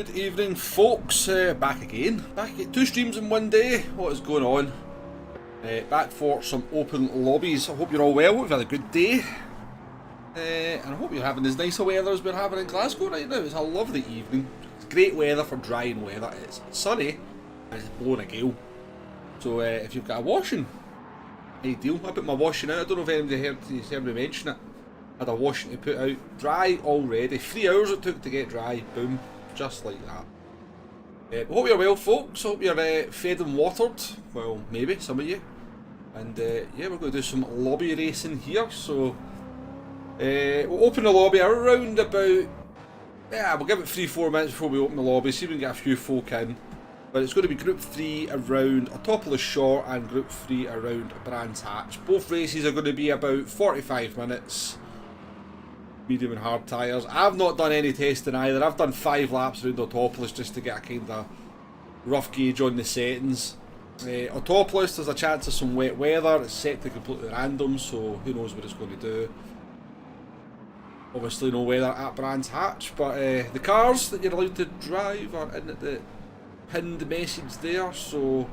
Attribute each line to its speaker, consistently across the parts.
Speaker 1: Good evening, folks. Back again. Back at 2 streams in one day. What is going on? Back for some open lobbies. I hope you're all well. We've had a good day. And I hope you're having as nice a weather as we're having in Glasgow right now. It's a lovely evening. It's great weather for drying weather. It's sunny and it's blowing a gale. So if you've got a washing, ideal. I put my washing out. I don't know if anybody heard me mention it. I had a washing to put out. Dry already. 3 hours it took to get dry. Boom. Just like that. Hope you're well, folks. Hope you're fed and watered. Well, maybe some of you. And yeah, we're going to do some lobby racing here. So we'll open the lobby around about. Yeah, we'll give it 3-4 minutes before we open the lobby. See if we can get a few folk in. But it's going to be Group 3 around Autopolis Shore and Group 3 around Brands Hatch. Both races are going to be about 45 minutes. Medium and hard tyres. I've not done any testing either. I've done 5 laps around Autopolis just to get a kind of rough gauge on the settings. Autopolis, there's a chance of some wet weather. It's set to completely random, so who knows what it's going to do. Obviously no weather at Brands Hatch, but the cars that you're allowed to drive are in at the pinned message there, so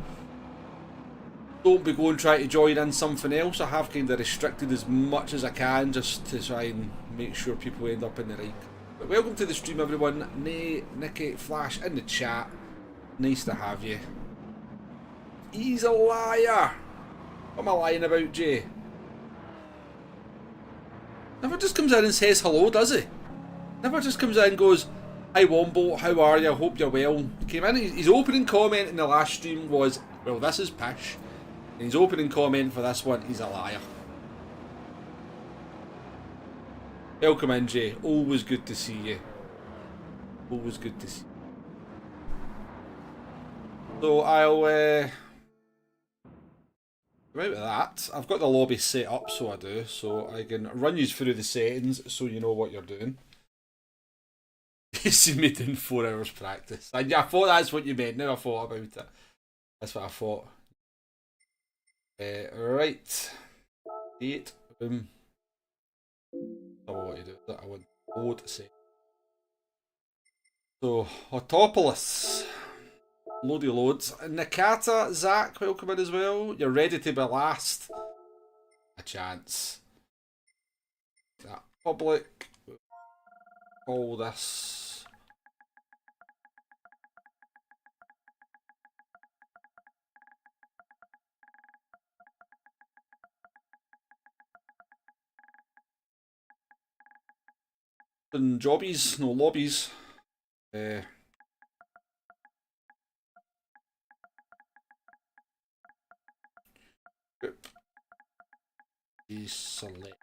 Speaker 1: don't be going trying to join in something else. I have kind of restricted as much as I can just to try and make sure people end up in the right. But welcome to the stream, everyone. Nicky, Flash in the chat. Nice to have you. He's a liar. What am I lying about, Jay? Never just comes in and says hello, does he? Never just comes in and goes, "Hi Wombo, how are you? Hope you're well." He came in, his opening comment in the last stream was, "Well, this is pish." And his opening comment for this one, he's a liar. Welcome in, Jay. Always good to see you. Always good to see you. So I'll come out of that. I've got the lobby set up, so I do. So I can run you through the settings so you know what you're doing. You see me doing 4 hours practice. I thought that's what you meant. Now I thought about it. That's what I thought. Right. 8. Boom. I don't know what you do. I want load set. So, Autopolis. Loady loads. Nakata, Zach, welcome in as well. You're ready to be last. A chance. That public. All this. And jobbies, no lobbies. Group. Select.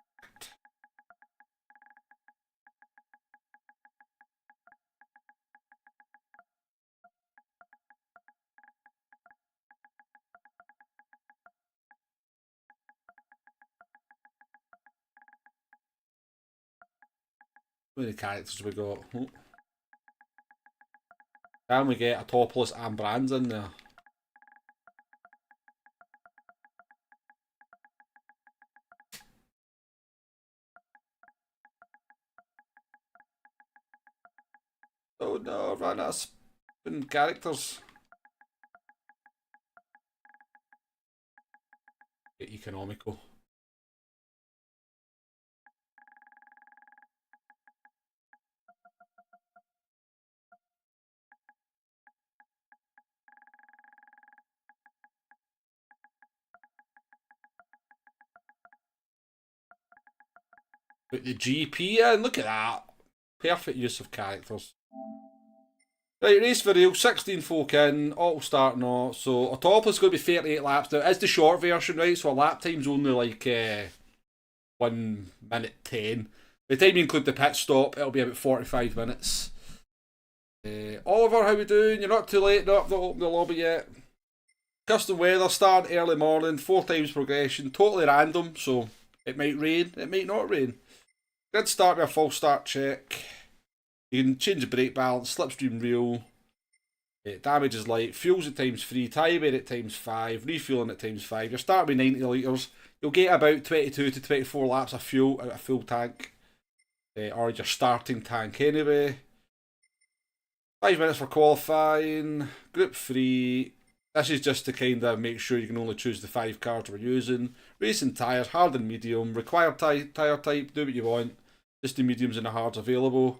Speaker 1: How many characters we got? Oh. Can we get Autopolis and Brands in there? Oh no, I've run out of spin characters. Get economical. Put the GP in, look at that. Perfect use of characters. Right, race for real, 16 folk in, all starting off. So Autopolis is going to be 38 laps now. It's the short version, right? So a lap time's only like 1 minute 10. By the time you include the pit stop, it'll be about 45 minutes. Oliver, how we doing? You're not too late, not opened the lobby yet. Custom weather, starting early morning, 4 times progression, totally random, so it might rain, it might not rain. Grid start with a false start check. You can change the brake balance, slipstream real. Damage is light, fuels at times 3, tyre wear at times 5, refueling at times 5. You're starting with 90 litres. You'll get about 22 to 24 laps of fuel out of a full tank. Or your starting tank anyway. 5 minutes for qualifying. Group 3. This is just to kind of make sure you can only choose the 5 cars we're using. Racing tyres, hard and medium. Required tyre type, do what you want. Just the mediums and the hards available.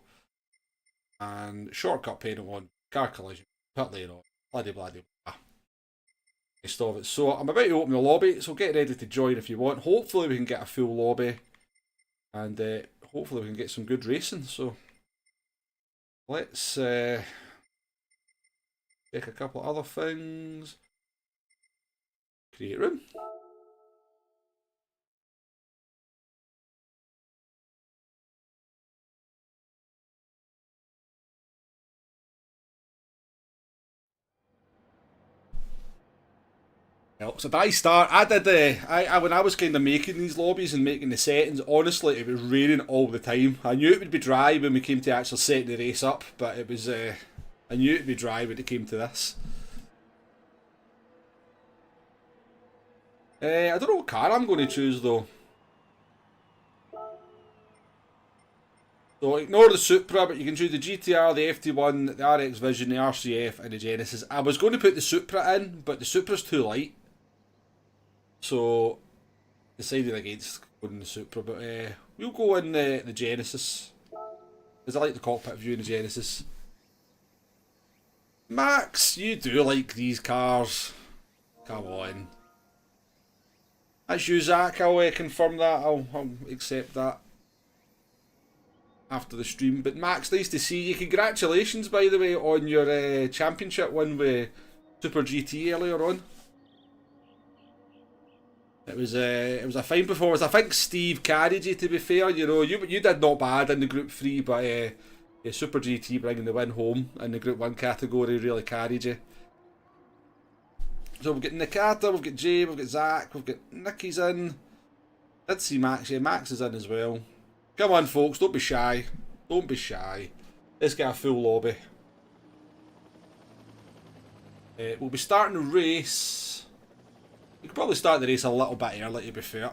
Speaker 1: And shortcut paint on. Car collision. Pit lane on. Bloody blah. Rest of it. So I'm about to open the lobby, so get ready to join if you want. Hopefully we can get a full lobby. And hopefully we can get some good racing. So let's check a couple of other things. Create room. So did I start? I did. When I was kind of making these lobbies and making the settings, honestly, it was raining all the time. I knew it would be dry when we came to actually setting the race up, but it was. I knew it would be dry when it came to this. I don't know what car I'm going to choose though. So ignore the Supra, but you can choose the GTR, the FT1, the RX Vision, the RCF, and the Genesis. I was going to put the Supra in, but the Supra's too light. So, decided against going in the Supra, but we'll go in the Genesis. Because I like the cockpit view in the Genesis. Max, you do like these cars. Come on. That's you, Zach. I'll confirm that. I'll accept that after the stream. But Max, nice to see you. Congratulations, by the way, on your championship win with Super GT earlier on. It was a fine performance. I think Steve carried you, to be fair. You know, you did not bad in the Group 3, but Super GT bringing the win home in the Group 1 category really carried you. So we've got Nakata, we've got Jay, we've got Zach, we've got Nicky's in. Did see Max, yeah, Max is in as well. Come on folks, don't be shy. Don't be shy. Let's get a full lobby. We'll be starting the race. We could probably start the race a little bit early, to be fair.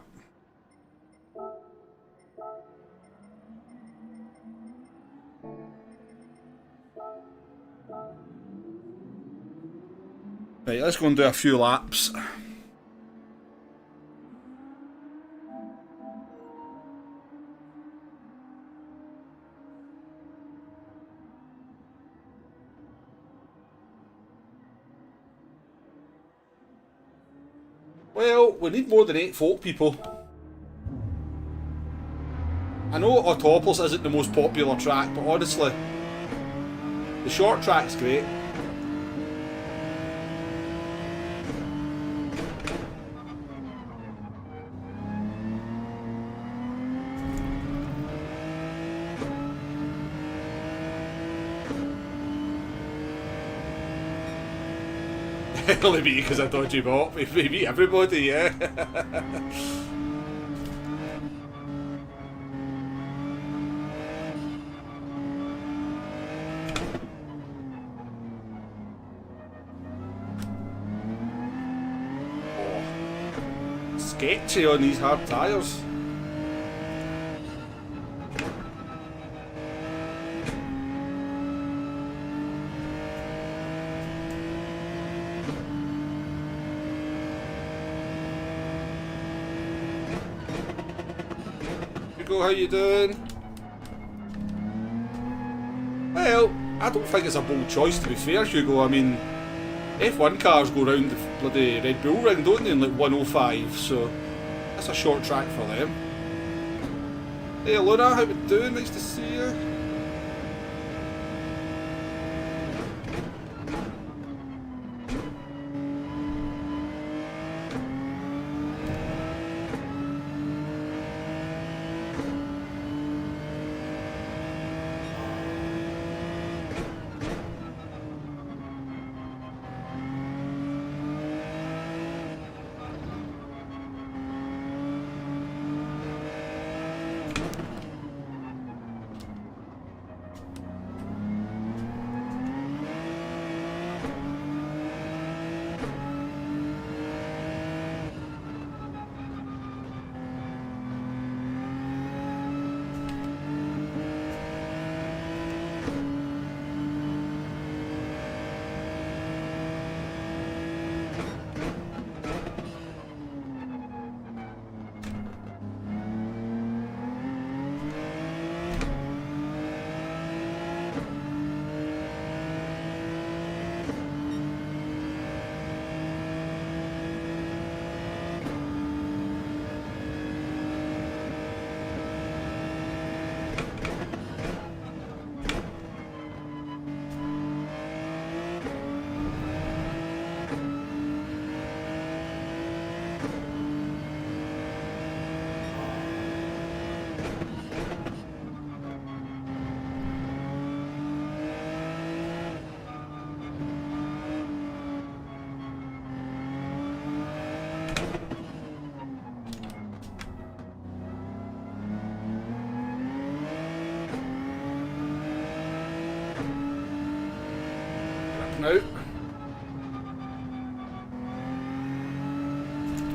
Speaker 1: Right, let's go and do a few laps. Well, we need more than 8 folk people. I know Autopolis isn't the most popular track, but honestly, the short track's great. Only me because I dodgy bot. We beat everybody, yeah. Oh, sketchy on these hard tyres. How you doing? Well, I don't think it's a bold choice, to be fair, Hugo. I mean, F1 cars go round the bloody Red Bull ring, don't they, in like 105, so that's a short track for them. Hey Luna, how you doing? Nice to see you.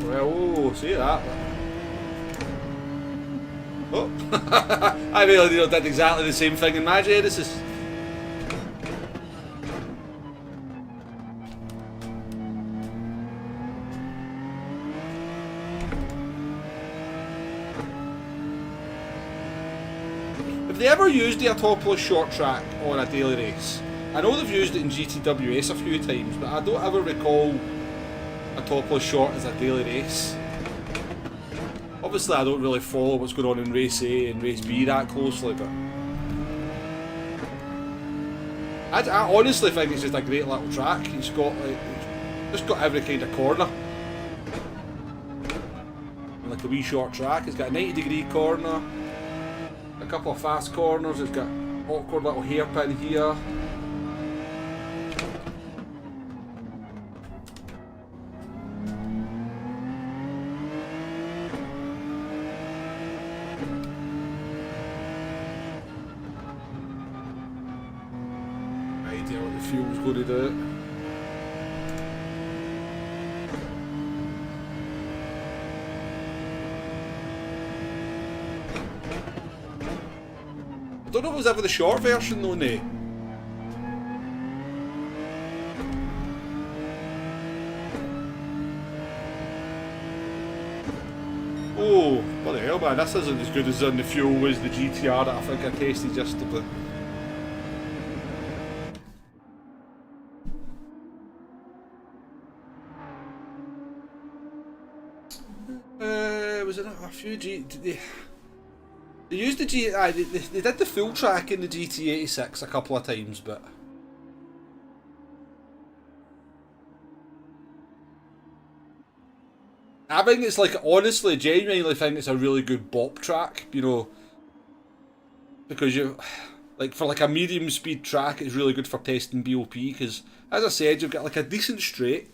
Speaker 1: Well, oh, see that. Oh, I really did exactly the same thing in my Genesis. Have they ever used the Autopolis short track on a daily race? I know they've used it in GTWS a few times, but I don't ever recall Autopolis short as a daily race. Obviously I don't really follow what's going on in race A and race B that closely, but I honestly think it's just a great little track. It's got like, it's just got every kind of corner. And like a wee short track, it's got a 90-degree corner, a couple of fast corners, it's got awkward little hairpin here. Idea what the fuel's going to do. I don't know if it was ever the short version though, Nay. Oh, what the hell, man, this isn't as good as on the fuel as the GTR that I think I tasted yesterday. Was it a few they used the they did the full track in the GT86 a couple of times, but I think it's like, honestly, genuinely think it's a really good bop track, you know, because you, like, for like a medium speed track, it's really good for testing BOP, because, as I said, you've got like a decent straight,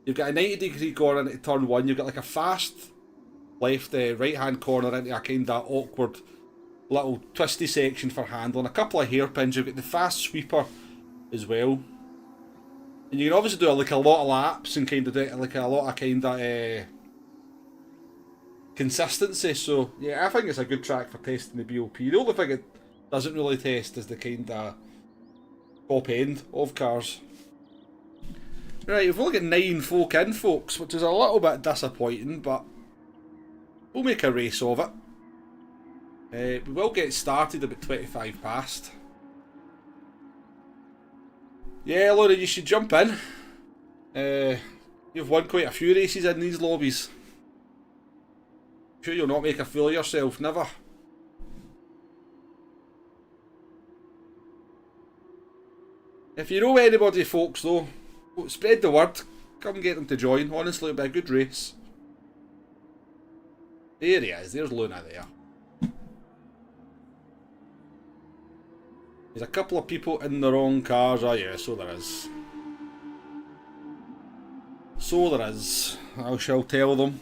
Speaker 1: you've got a 90-degree corner into turn 1, you've got like a fast left right hand corner into a kind of awkward little twisty section for handling, a couple of hairpins, you've got the fast sweeper as well, and you can obviously do like a lot of laps and kind of do like a lot of kind of consistency. So yeah, I think it's a good track for testing the BOP. The only thing it doesn't really test is the kind of top end of cars. Right, we've only got 9 folk in, folks, which is a little bit disappointing, but we'll make a race of it. We will get started about 25 past. Yeah, Laura, you should jump in. You've won quite a few races in these lobbies. I'm sure you'll not make a fool of yourself, never. If you know anybody, folks, though, spread the word. Come get them to join. Honestly, it'll be a good race. There he is. There's Luna there. There's a couple of people in the wrong cars. Oh yeah, so there is. So there is. I shall tell them.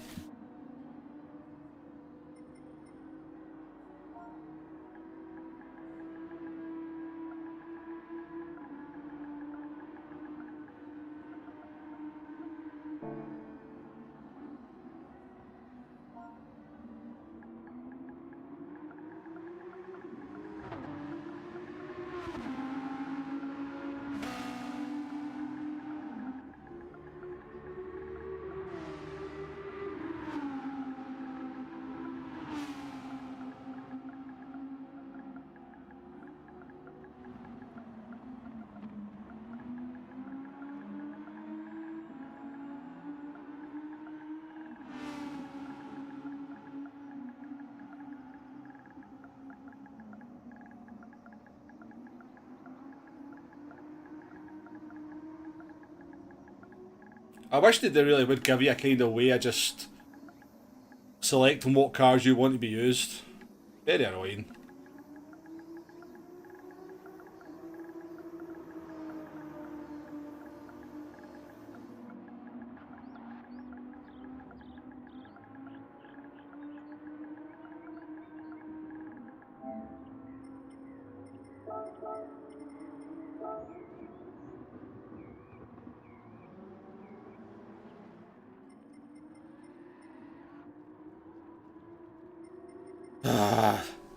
Speaker 1: I wish that they really would give you a kind of way of just selecting what cars you want to be used. Very annoying.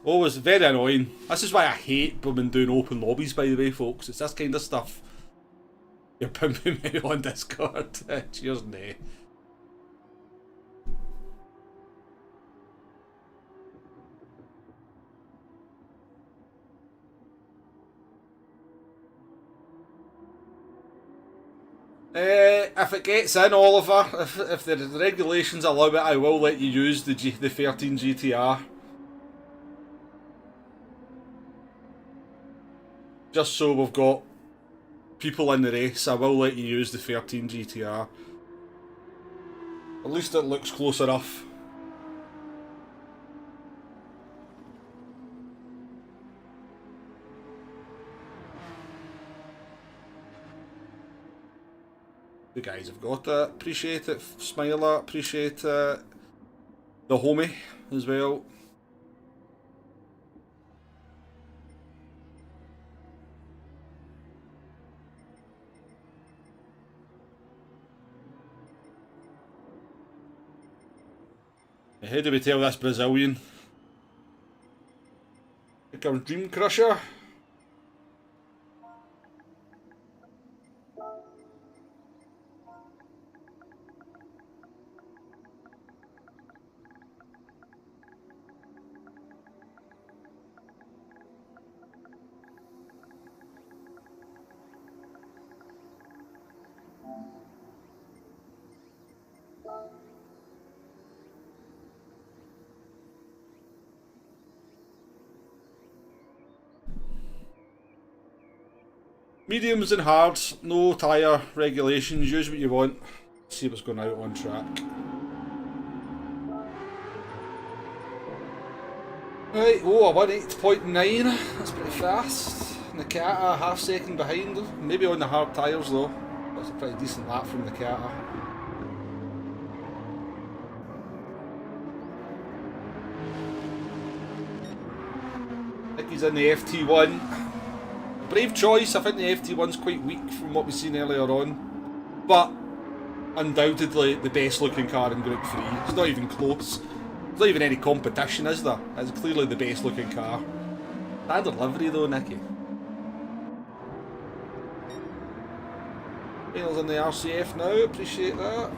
Speaker 1: Always very annoying. This is why I hate women doing open lobbies, by the way, folks. It's this kind of stuff. You're pimping me on Discord. Cheers, nay. If it gets in, Oliver, if the regulations allow it, I will let you use the 13 GTR. Just so we've got people in the race, I will let you use the 13 GTR. At least it looks close enough. The guys have got it, appreciate it. Smiler, appreciate it. The homie as well. How do we tell this Brazilian? Here comes Dream Crusher. Mediums and hards, no tyre regulations, use what you want. See what's going out on track. Right, oh, I won 8.9, that's pretty fast. Nakata, half second behind, maybe on the hard tyres though. That's a pretty decent lap from Nakata. I think he's in the FT1. Brave choice. I think the FT1's quite weak from what we've seen earlier on, but undoubtedly the best looking car in Group 3. It's not even close. There's not even any competition, is there? It's clearly the best looking car. Standard livery though, Nicky. Bale's in the RCF now, appreciate that.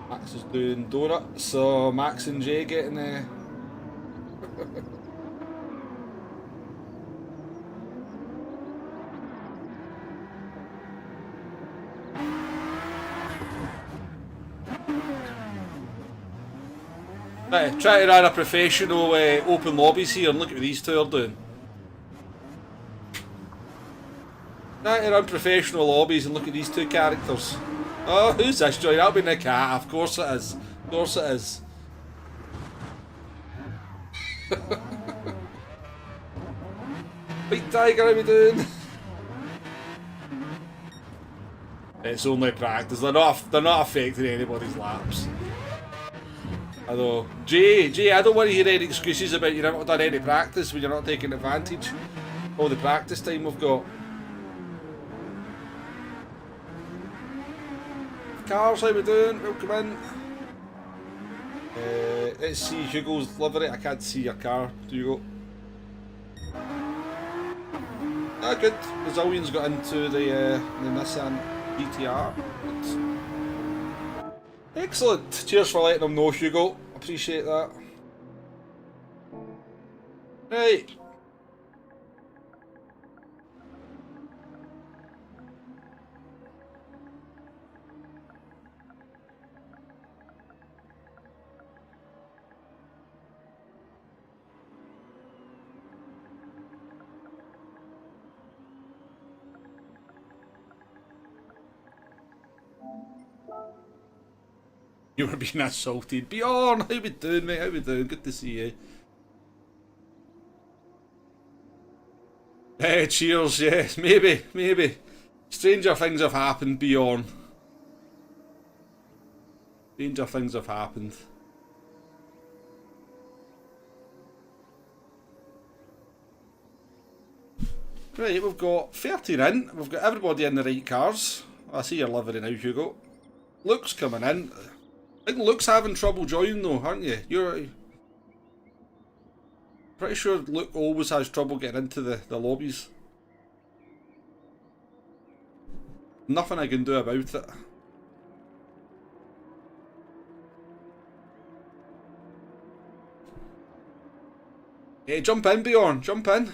Speaker 1: Max is doing donut, so Max and Jay getting the... Right, try to run a professional open lobbies here and look at what these two are doing. Try to run professional lobbies and look at these two characters. Oh, who's this, Joy? That'll be Nakata. Of course it is. Of course it is. Big Tiger, how we doing? It's only practice. They're not affecting anybody's laps. Although, Jay, I don't want to hear any excuses about you haven't done any practice when you're not taking advantage of all the practice time we've got. Cars, how we doing? Welcome in. Let's see Hugo's livery. I can't see your car, Hugo. Ah, good. Brazilian's got into the Nissan GTR. Good. Excellent. Cheers for letting them know, Hugo. Appreciate that. Right. You were being assaulted. Bjorn, how we doing, mate? How we doing? Good to see you. Hey, cheers, yes. Maybe. Stranger things have happened, Bjorn. Stranger things have happened. Right, we've got 13 in. We've got everybody in the right cars. I see your livery now, Hugo. Luke's coming in. I think Luke's having trouble joining though, aren't you? You're pretty sure Luke always has trouble getting into the lobbies. Nothing I can do about it. Hey, jump in, Bjorn, jump in.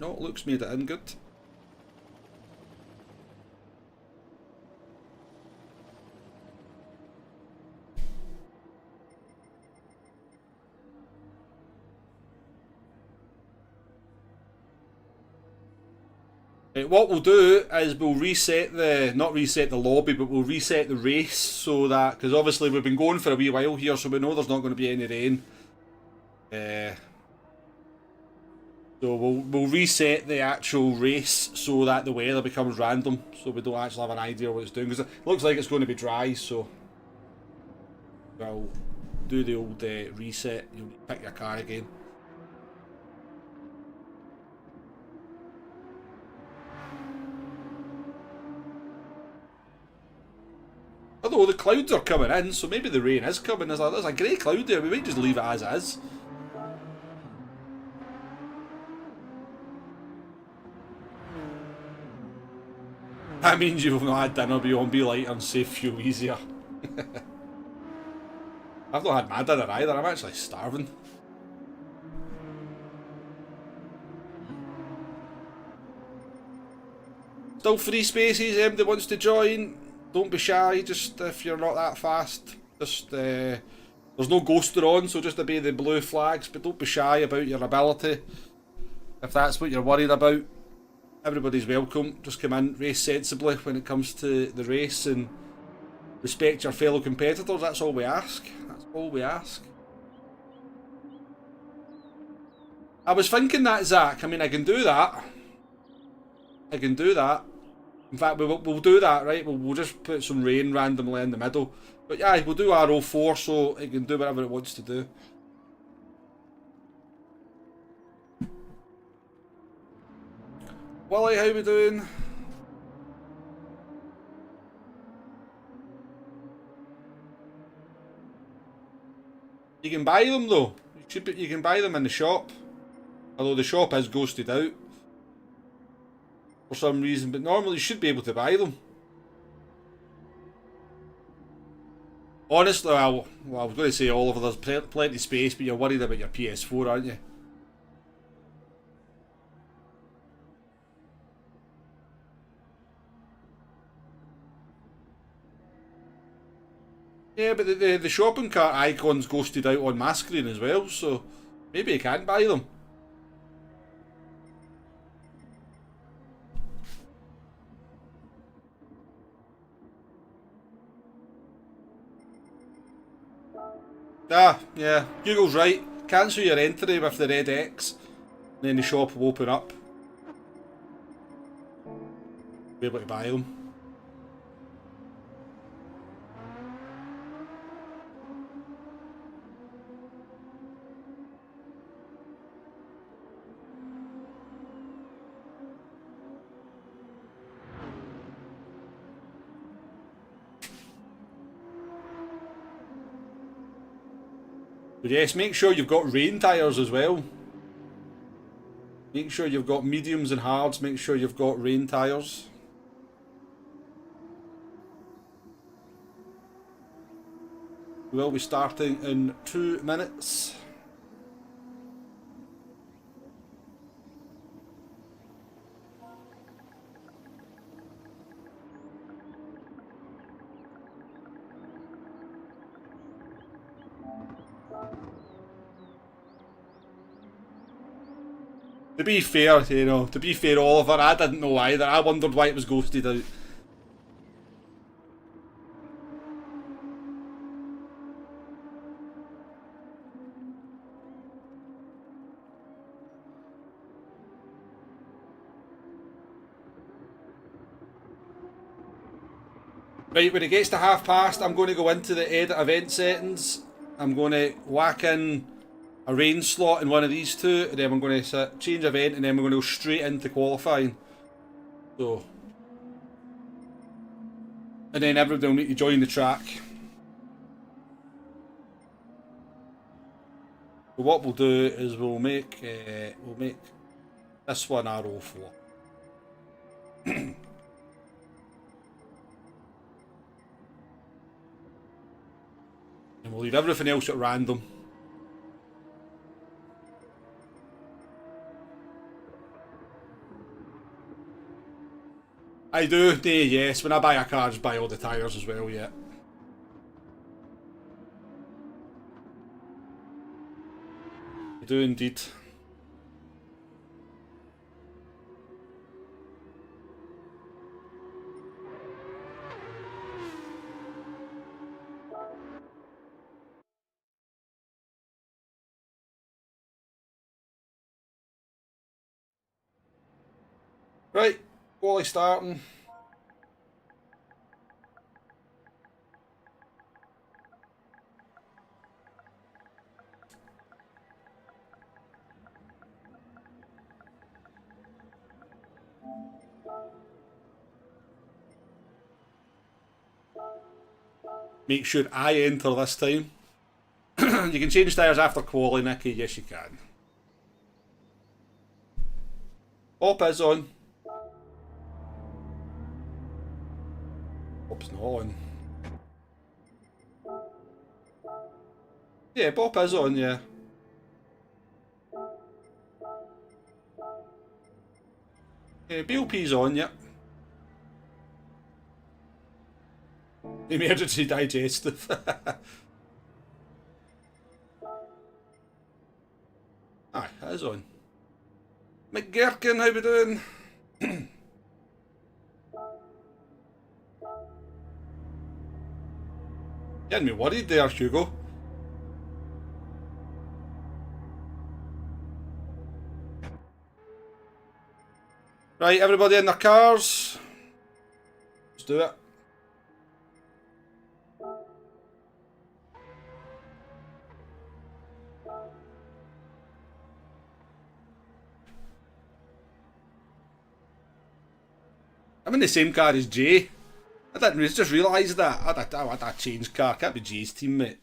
Speaker 1: No, Luke's made it in good. What we'll do is we'll reset the, not reset the lobby, but we'll reset the race so that, because obviously we've been going for a wee while here, so we know there's not going to be any rain. So we'll reset the actual race so that the weather becomes random, so we don't actually have an idea what it's doing, because it looks like it's going to be dry, so I'll do the old reset. You'll pick your car again. Although the clouds are coming in, so maybe the rain is coming. There's a grey cloud there, we might just leave it as is. That means you've not had dinner, but be lighter and save fuel easier. I've not had my dinner either, I'm actually starving. Still free spaces, anybody wants to join? Don't be shy, just if you're not that fast. Just, there's no ghoster on, so just obey the blue flags, but don't be shy about your ability. If that's what you're worried about, everybody's welcome. Just come in, race sensibly when it comes to the race, and respect your fellow competitors. That's all we ask. That's all we ask. I was thinking that, Zach. I mean, I can do that. I can do that. In fact, we'll do that, right? We'll just put some rain randomly in the middle. But yeah, we'll do RO4 so it can do whatever it wants to do. Wally, how we doing? You can buy them though. You can buy them in the shop. Although the shop is ghosted out for some reason, but normally you should be able to buy them. Honestly, well, I was going to say Oliver, there's plenty of space, but you're worried about your PS4, aren't you? Yeah, but the shopping cart icon's ghosted out on my screen as well, so maybe you can buy them. Ah, yeah, Google's right. Cancel your entry with the red X, and then the shop will open up. Be able to buy them. But yes, make sure you've got rain tyres as well. Make sure you've got mediums and hards, make sure you've got rain tyres. We'll be starting in 2 minutes. To be fair, Oliver, I didn't know either. I wondered why it was ghosted out. Right, when it gets to past, I'm going to go into the edit event settings. I'm going to whack in a rain slot in one of these two, and then I'm going to change event, and then we're going to go straight into qualifying. So, And then everybody will need to join the track. So what we'll do is we'll make this one RO4. And we'll leave everything else at random. I do, yes. When I buy a car, I just buy all the tyres as well, yeah. I do indeed. Right, quali starting. Make sure I enter this time. You can change tyres after quali, Nicky. Yes, you can. Op is on. Bob's not on. Yeah, Bob is on, yeah. Yeah, BLP's on, yeah. Emergency digestive. Aye, that is on. McGurkin, how we doing? Getting me worried there, Hugo. Right, everybody in their cars. Let's do it. I'm in the same car as Jay. I didn't just realise that. I had a change car. Can't be Jay's teammate.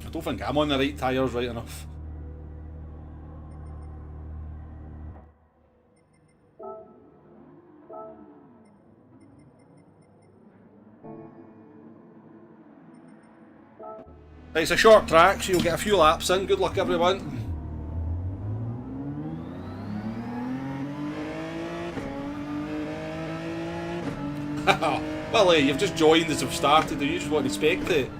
Speaker 1: I don't think I'm on the right tyres right enough. Right, it's a short track, so you'll get a few laps in. Good luck, everyone. Well, you've just joined as we've started, and you just won't expect it.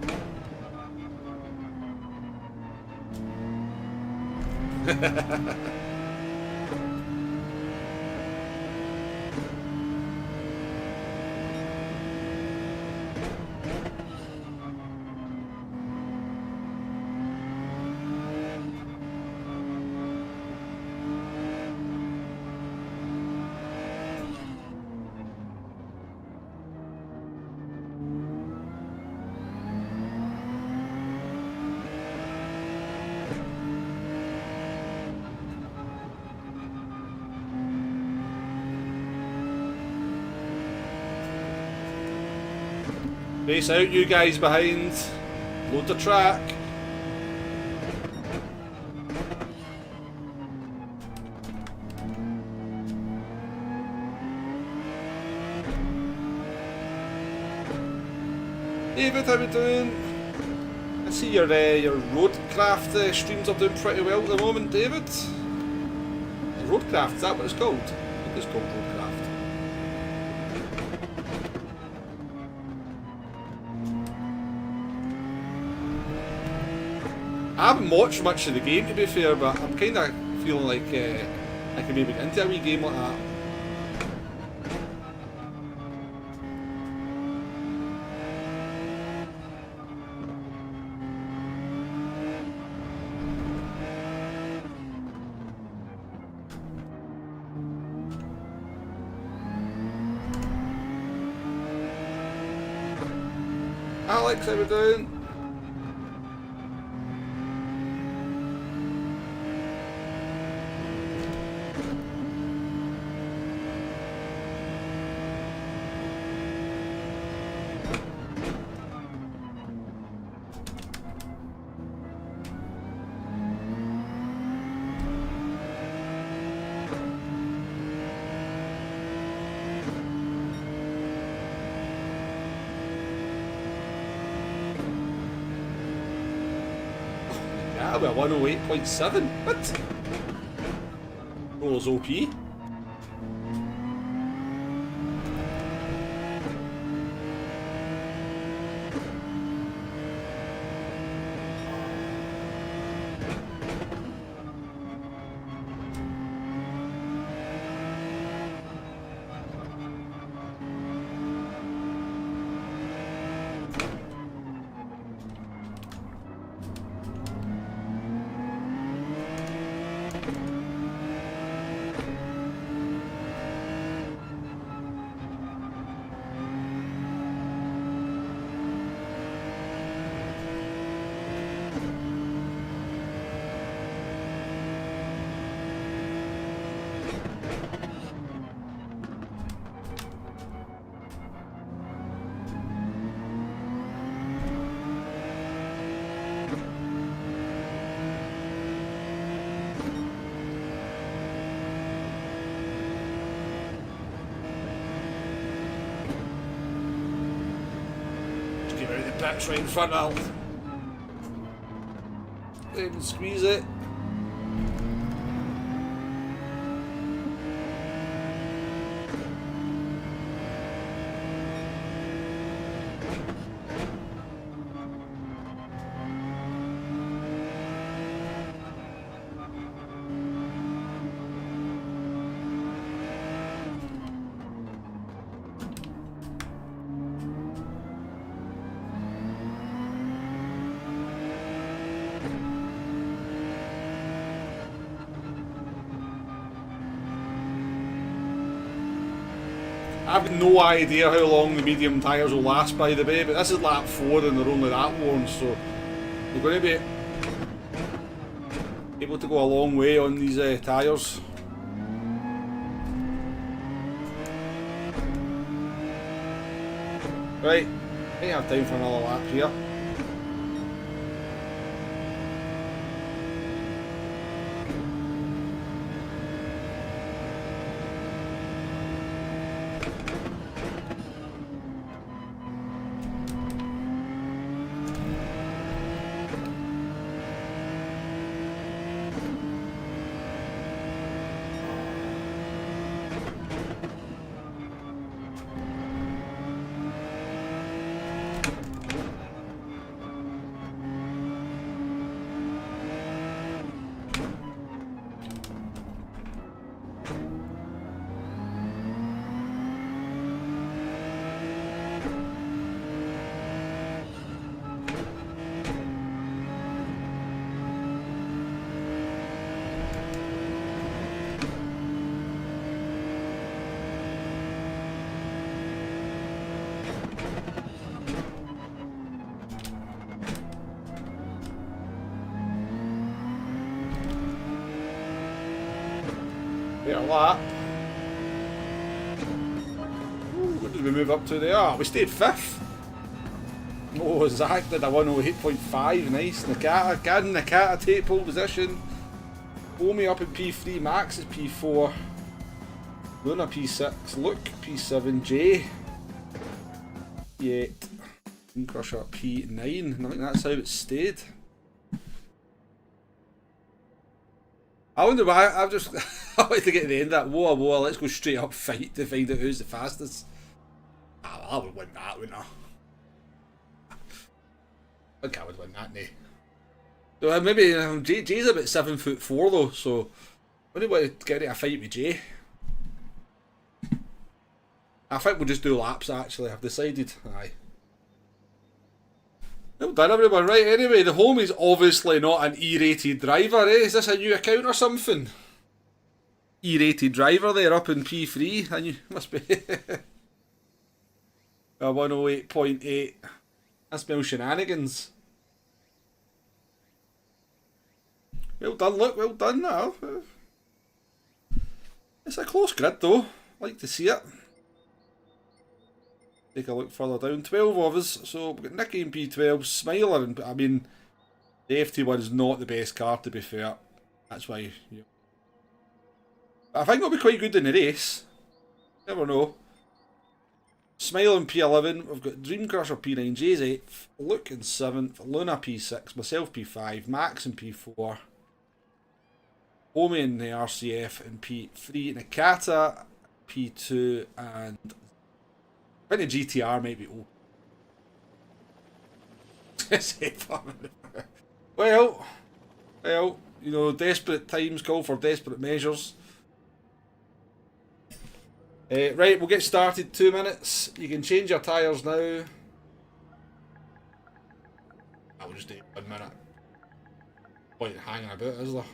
Speaker 1: Race out, you guys behind. Load the track. David, how we doing? I see your roadcraft streams are doing pretty well at the moment, David. Roadcraft, is that what it's called? I think it's called roadcraft. I haven't watched much of the game, to be fair, but I'm kind of feeling like I can maybe get into a wee game like that. Alex, how we doing? Yeah, we're 108.7. What? Roller's OP. That's right in front of. Then squeeze it. I've no idea how long the medium tyres will last, by the way, but this is lap 4 and they're only that worn, so they're going to be able to go a long way on these tyres. Right, I think I have time for another lap here. Better lap. Ooh, what did we move up to there? Oh, we stayed 5th. Oh, Zach did a 108.5. Nice. Nakata, Gad and Nakata take pole position. Omi up in P3. Max is P4. Luna P6. Luke P7. Jay P8. Crusher P9. And I think that's how it stayed. I wonder why. I've just I like to get to the end of that. Whoa, let's go straight up fight to find out who's the fastest. Ah, well, I would win that, wouldn't I? I think I would win that, nay. So maybe Jay's about 7'4" though, so I don't want to get into a fight with Jay. I think we'll just do laps actually, I've decided. Aye. Well done everyone, right, anyway, the homie's obviously not an E-rated driver, eh? Is this a new account or something? E-rated driver there up in P3, and you must be a 108.8. That's no shenanigans. Well done, look, well done now. It's a close grid though, like to see it. Take a look further down, 12 of us, so we've got Nicky in P12, Smiler, and I mean, the FT1 is not the best car to be fair, that's why, yeah. I think it'll be quite good in the race, never know. Smile in P11, we've got Dream Crusher P9, J's 8th, Luke in 7th, Luna P6, myself P5, Max in P4, Omi in the RCF in P3, Nakata P2, and I think the GTR might be O. well, you know, desperate times call for desperate measures. Right, we'll get started. 2 minutes. You can change your tyres now. I will just do 1 minute. Point hanging about, is there?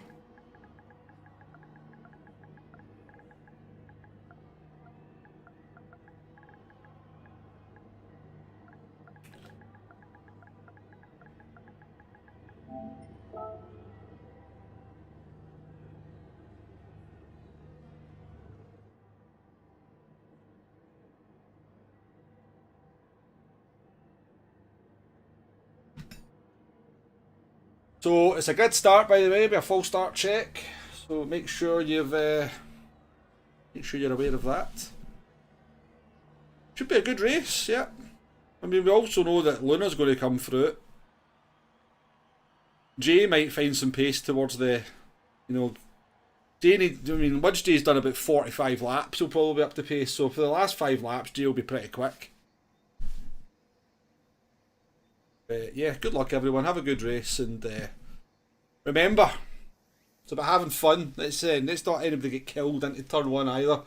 Speaker 1: So it's a good start, by the way, with a full start check. So make sure you're aware of that. Should be a good race, yeah. I mean, we also know that Luna's going to come through it. Jay might find some pace towards the, you know, Wudge Jay's done about 45 laps. He'll probably be up to pace. So for the last 5 laps, Jay will be pretty quick. Yeah, good luck everyone. Have a good race, and remember, it's about having fun. Let's not anybody get killed into turn 1 either.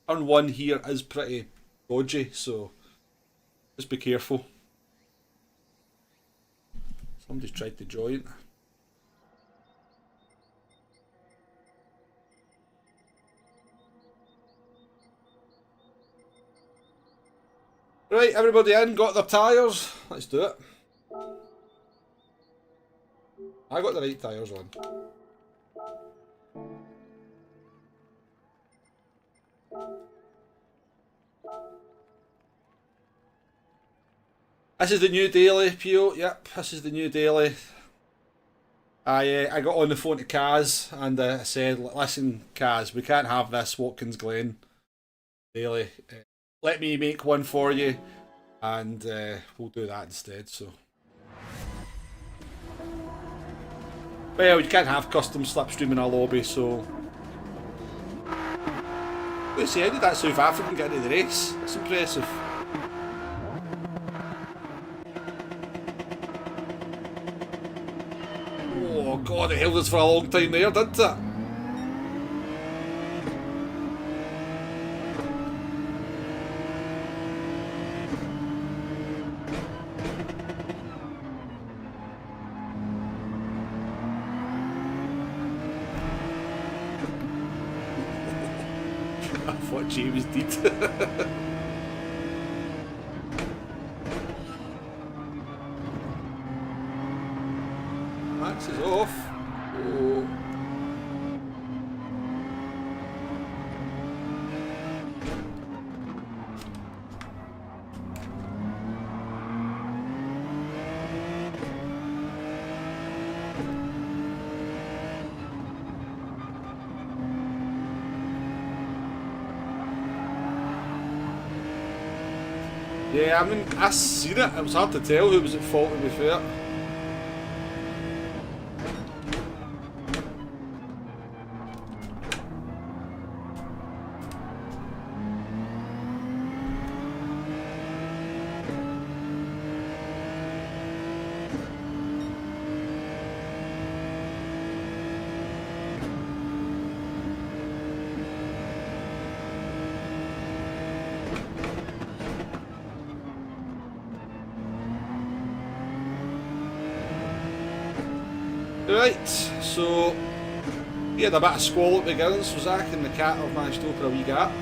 Speaker 1: Turn 1 here is pretty dodgy, so just be careful. Somebody's tried to join. Right, everybody in, got their tyres. Let's do it. I got the right tyres on. This is the new daily, Pio. Yep, this is the new daily. I got on the phone to Kaz and I said, listen Kaz, we can't have this Watkins Glen daily. Let me make one for you, and we'll do that instead. So. Well, you can't have custom slipstream in a lobby, so... Let's see, how did that South African get into the race? That's impressive. Oh god, it held us for a long time there, didn't it? What James did. Max is off. Oh. Yeah, I mean, I seen it. It was hard to tell who was at fault, to be fair. Right, so he had a bit of squall at the beginning, so Zach and the cat have managed to open a wee gap.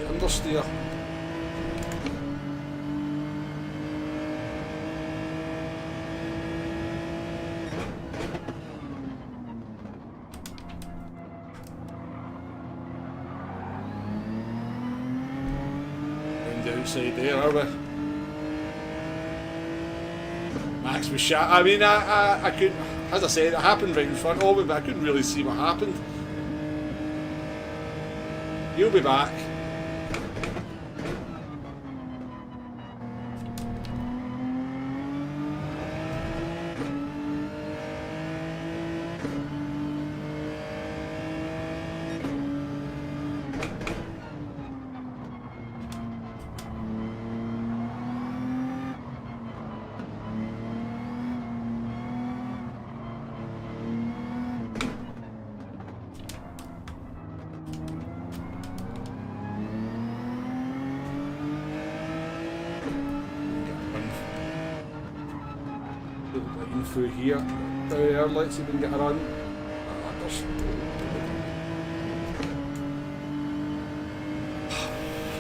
Speaker 1: Understeer. outside there, are we? Max was shot. I mean, I couldn't, as I said, it happened right in front of me, but I couldn't really see what happened. He'll be back. Through here, there, let's see if we can get a run.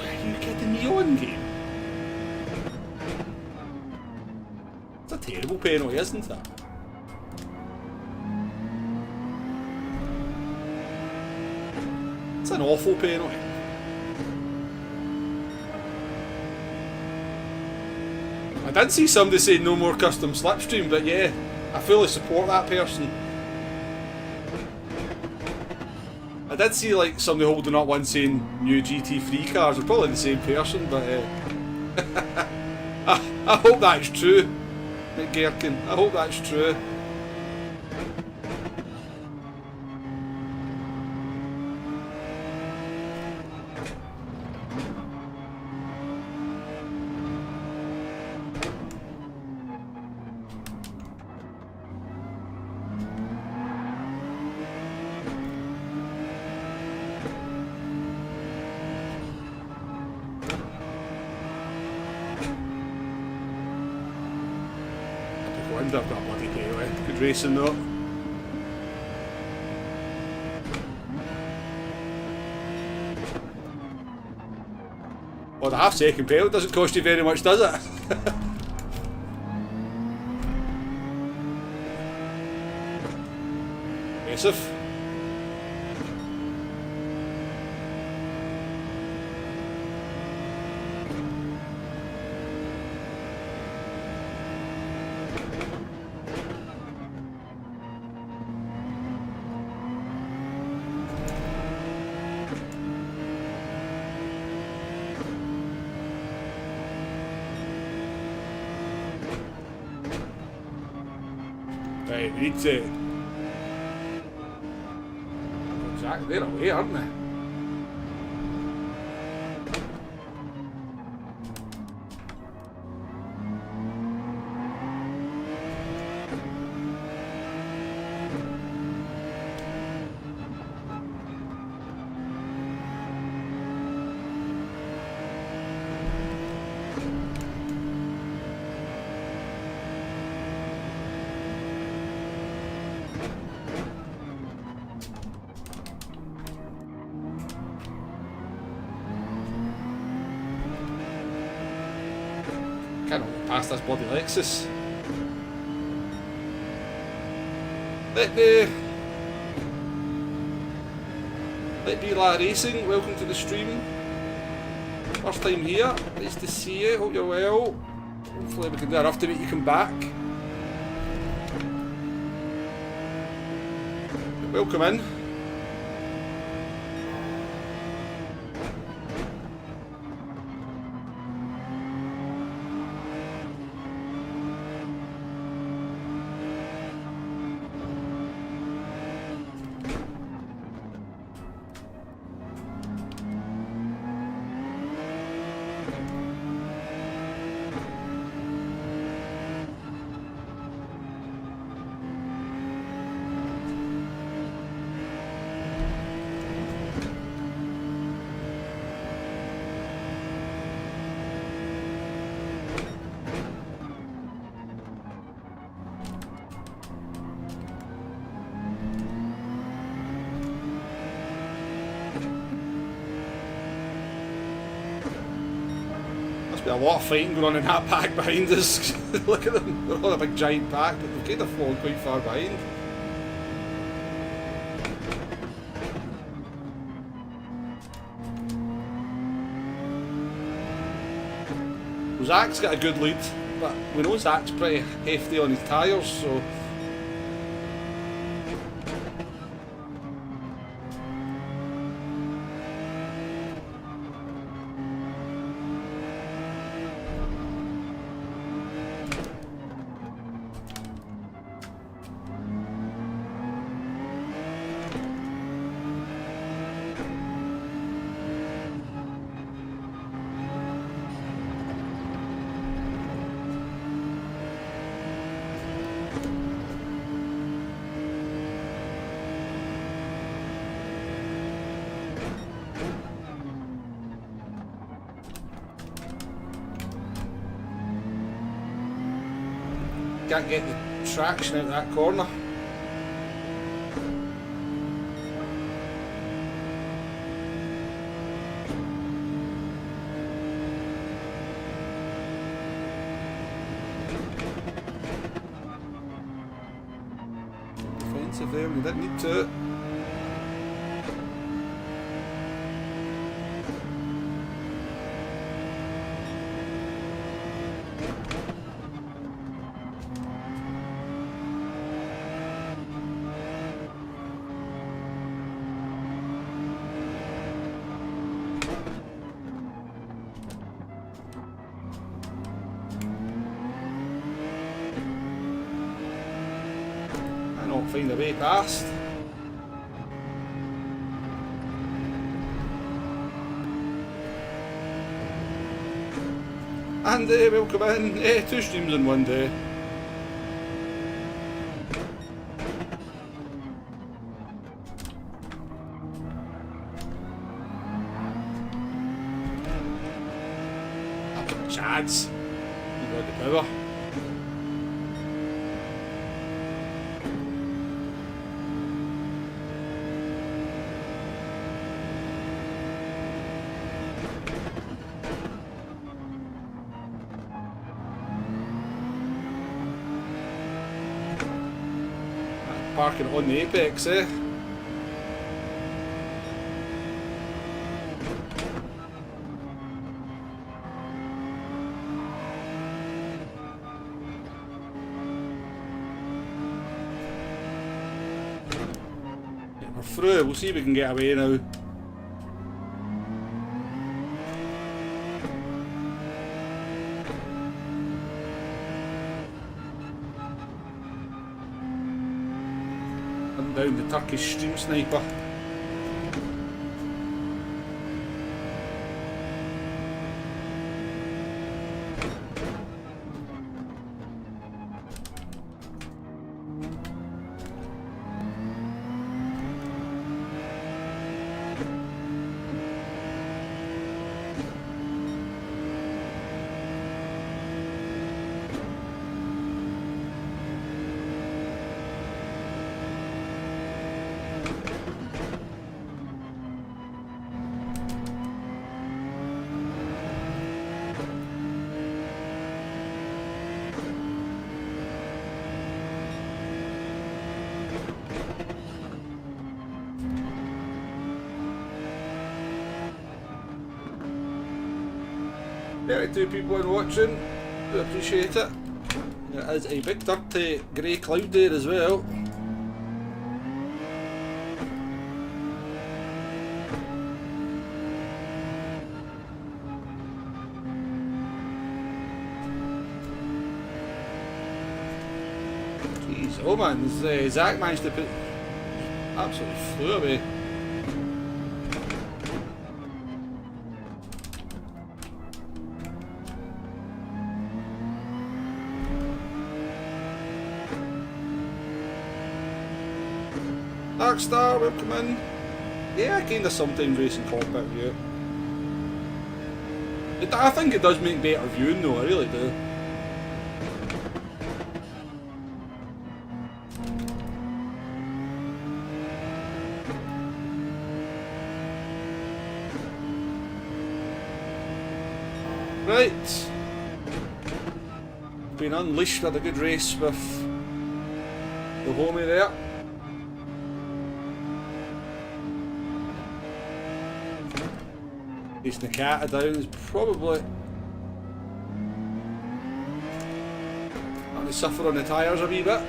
Speaker 1: Are you kidding me on, game? It's a terrible penalty, isn't it? It's an awful penalty. I did see somebody say no more custom slipstream, but yeah, I fully support that person. I did see like somebody holding up one saying new GT3 cars. They're probably the same person, but I hope that's true, McGherkin. I hope that's true. I've got a bloody penalty. Good racing though. Well, the half-second penalty doesn't cost you very much, does it? Impressive. Right, we need to... Exactly, they're away, aren't they? Can't get past this bloody Lexus. Let be La Racing, welcome to the stream. First time here, nice to see you, hope you're well. Hopefully we can do enough to make you come back. Welcome in. A lot of fighting going on in that pack behind us. Look at them, they're all a big giant pack, but they've kind of fallen quite far behind. Zach's got a good lead, but we know Zach's pretty hefty on his tyres, so... Can't get the traction out of that corner. Defensive there, we didn't need to. Find a way past. And welcome in, 2 streams in one day. Chads, you got the power. Parking on the apex, eh? Yeah, we're through, we'll see if we can get away now. Down the Turkish stream sniper. Two people in watching, do appreciate it. There is a big dirty grey cloud there as well. Jeez, oh man, Zach managed to put absolutely flew away. Darkstar, welcome in. Yeah, I kind of sometimes racing cockpit view. I think it does make better viewing though, I really do. Right. Been unleashed, had a good race with the homie there. Chasing the cat down is probably to suffer on the tyres a wee bit.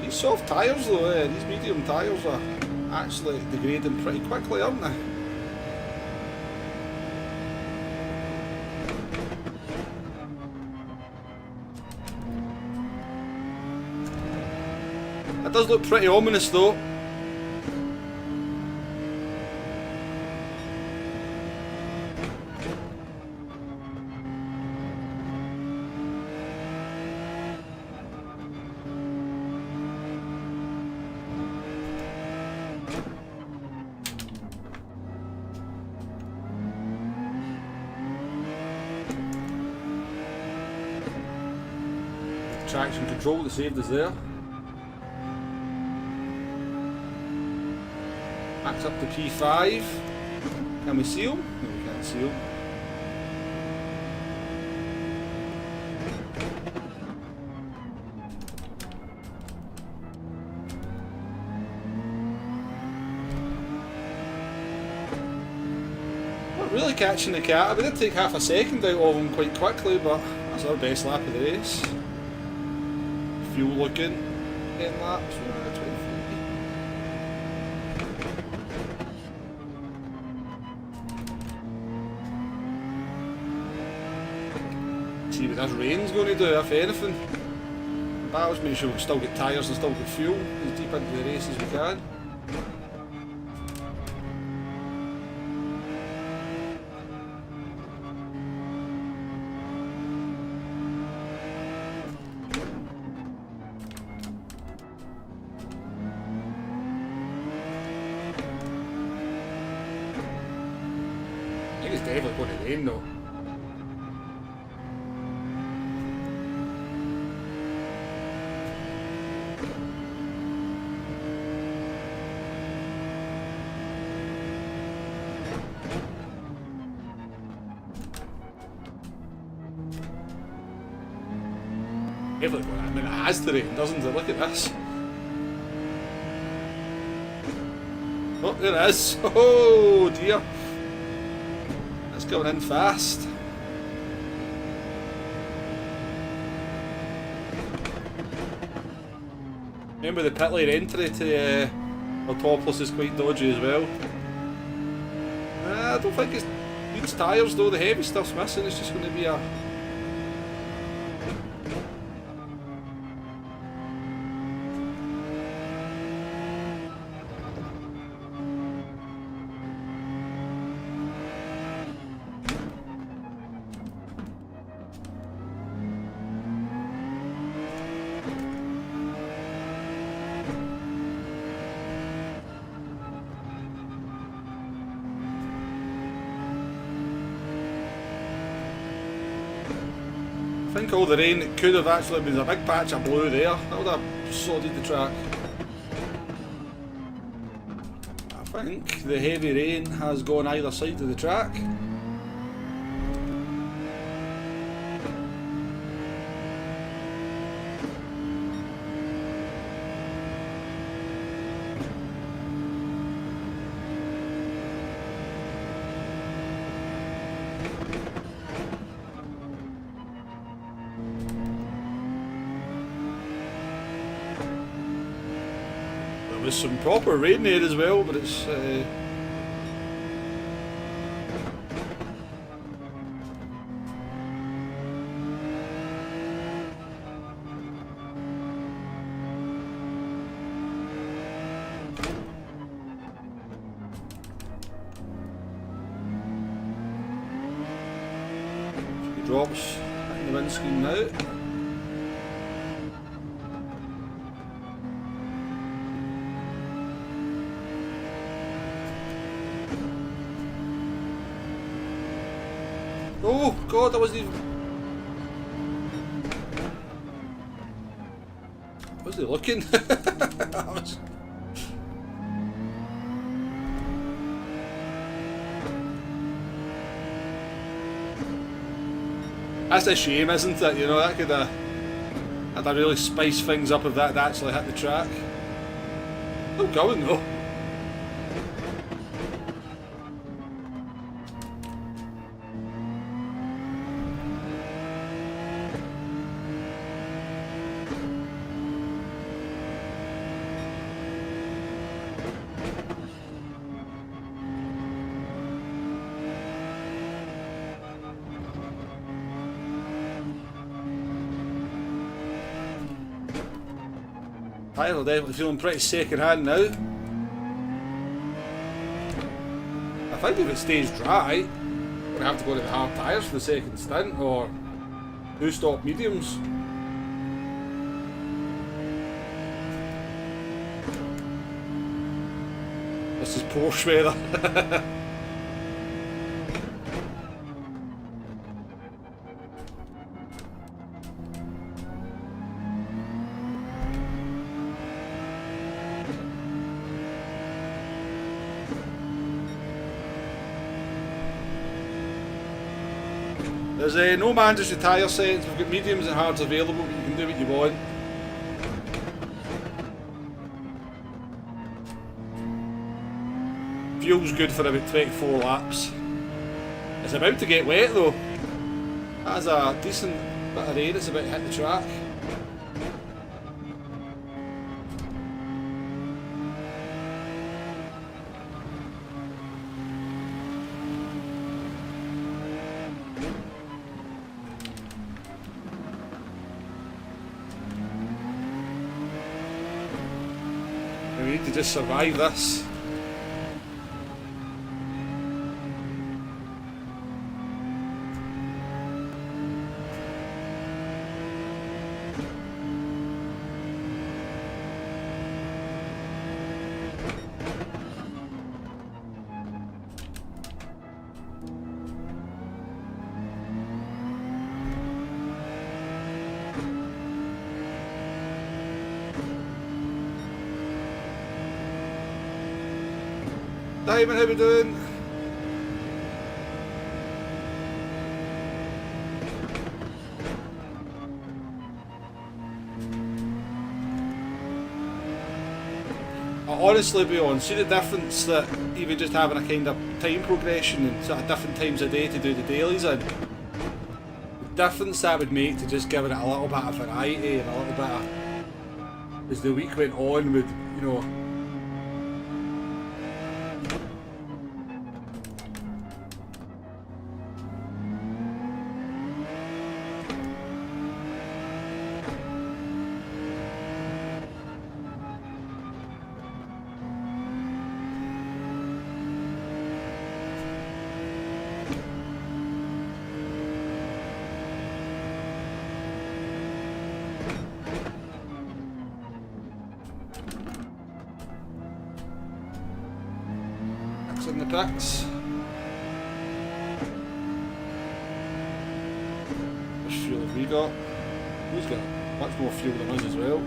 Speaker 1: These soft tyres though, these medium tyres are actually degrading pretty quickly, aren't they? That does look pretty ominous though. Traction control that saved us there. Backs up to P5. Can we seal? No, we can't seal. Not really catching the cat. We did take half a second out of him quite quickly, but that's our best lap of the race. Fuel looking, 10 laps, 23. See what this rain's going to do, if anything. Battles, make sure we still get tyres and still get fuel as deep into the race as we can. I think it's definitely going to rain though. Definitely going to, I mean it has to rain, doesn't it? Look at this. Oh, there it is. Oh dear. It's going in fast. Remember the pit lane entry to Autopolis is quite dodgy as well. I don't think it needs tyres though, the heavy stuff's missing, it's just going to be a... I think all the rain, it could have actually been a big patch of blue there. That would have sodded the track. I think the heavy rain has gone either side of the track. There's some proper rain there as well, but it's drops in the windscreen now. Oh god, that wasn't wasn't looking. That's a shame, isn't it? You know, that could have really spiced things up if that had actually hit the track. Still going though. Tyres are definitely feeling pretty second hand now. I think if it stays dry, we're going to have to go to the hard tyres for the second stint, or 2-stop mediums. This is Porsche weather. There's no mandatory tyre settings. We've got mediums and hards available, but you can do what you want. Fuel's good for about 24 laps. It's about to get wet though. That's a decent bit of rain. It's about to hit the track. We need to just survive this. Diamond, how we doing? Honestly, beyond, see the difference that even just having a kind of time progression and sort of different times a day to do the dailies in. The difference that would make to just giving it a little bit of variety and a little bit of, as the week went on, would, you know. In the pits. How much fuel have we got? Who's got much more fuel than us as well?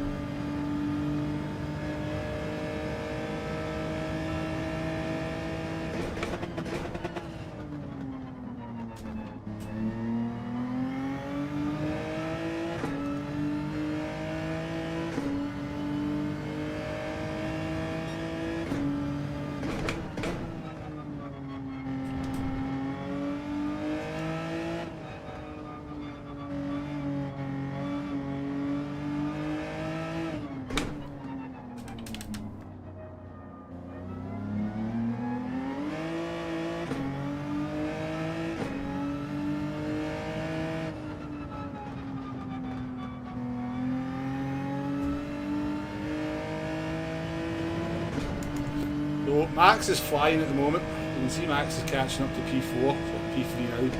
Speaker 1: So Max is flying at the moment. You can see Max is catching up to P4, so P3 now.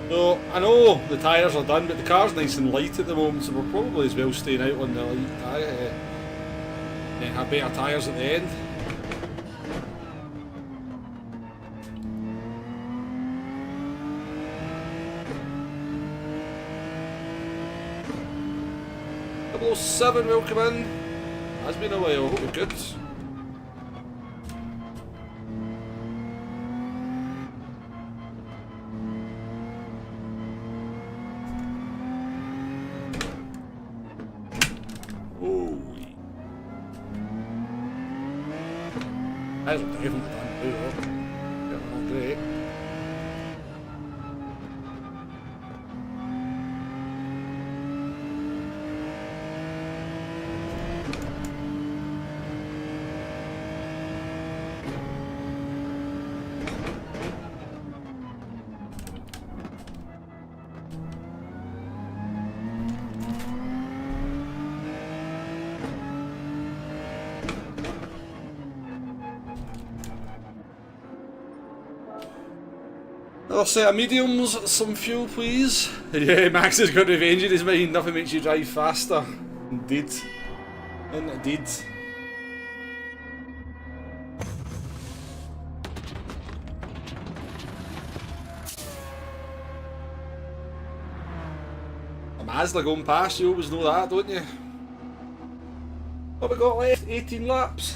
Speaker 1: So I know the tyres are done, but the car's nice and light at the moment, so we're probably as well staying out on the light tyre. have better tyres at the end. Double 07 will come in. Has been a while, hope we're good. That's definitely done too, though. Yeah, not great. Another set of mediums, some fuel please. Yeah, Max has got revenge in his mind, nothing makes you drive faster. Indeed. Indeed. A Mazda going past, you always know that, don't you? What have we got left? 18 laps.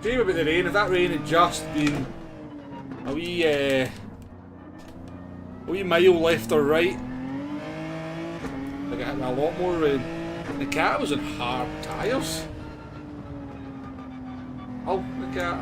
Speaker 1: Shame about the rain. If that rain had just been a wee mile left or right, like I had a lot more rain. The cat was on hard tyres. Oh, the cat.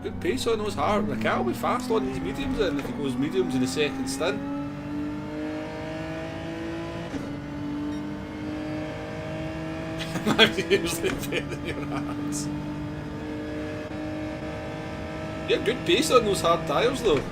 Speaker 1: Good pace on those hard. The cat will be fast on these mediums, and if he goes mediums in the second stint. I'm usually better than your hands. Yeah, good pace on those hard tyres though.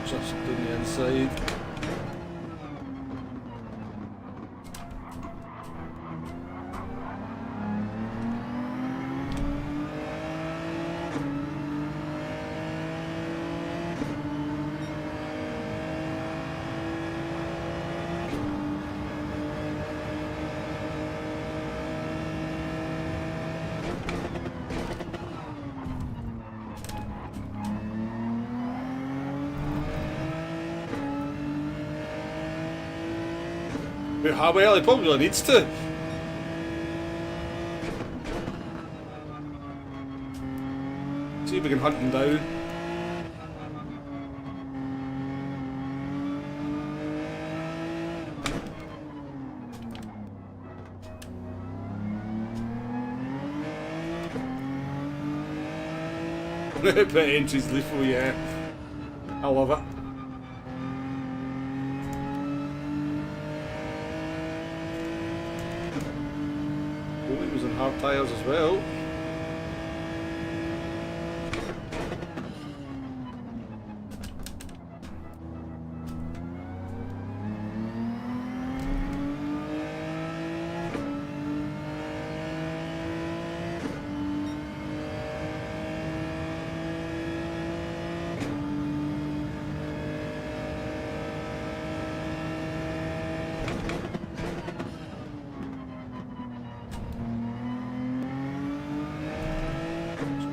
Speaker 1: Just down the inside. Well, he probably needs to. See if we can hunt him down. But entries lethal, yeah. I love it. Hard tyres as well.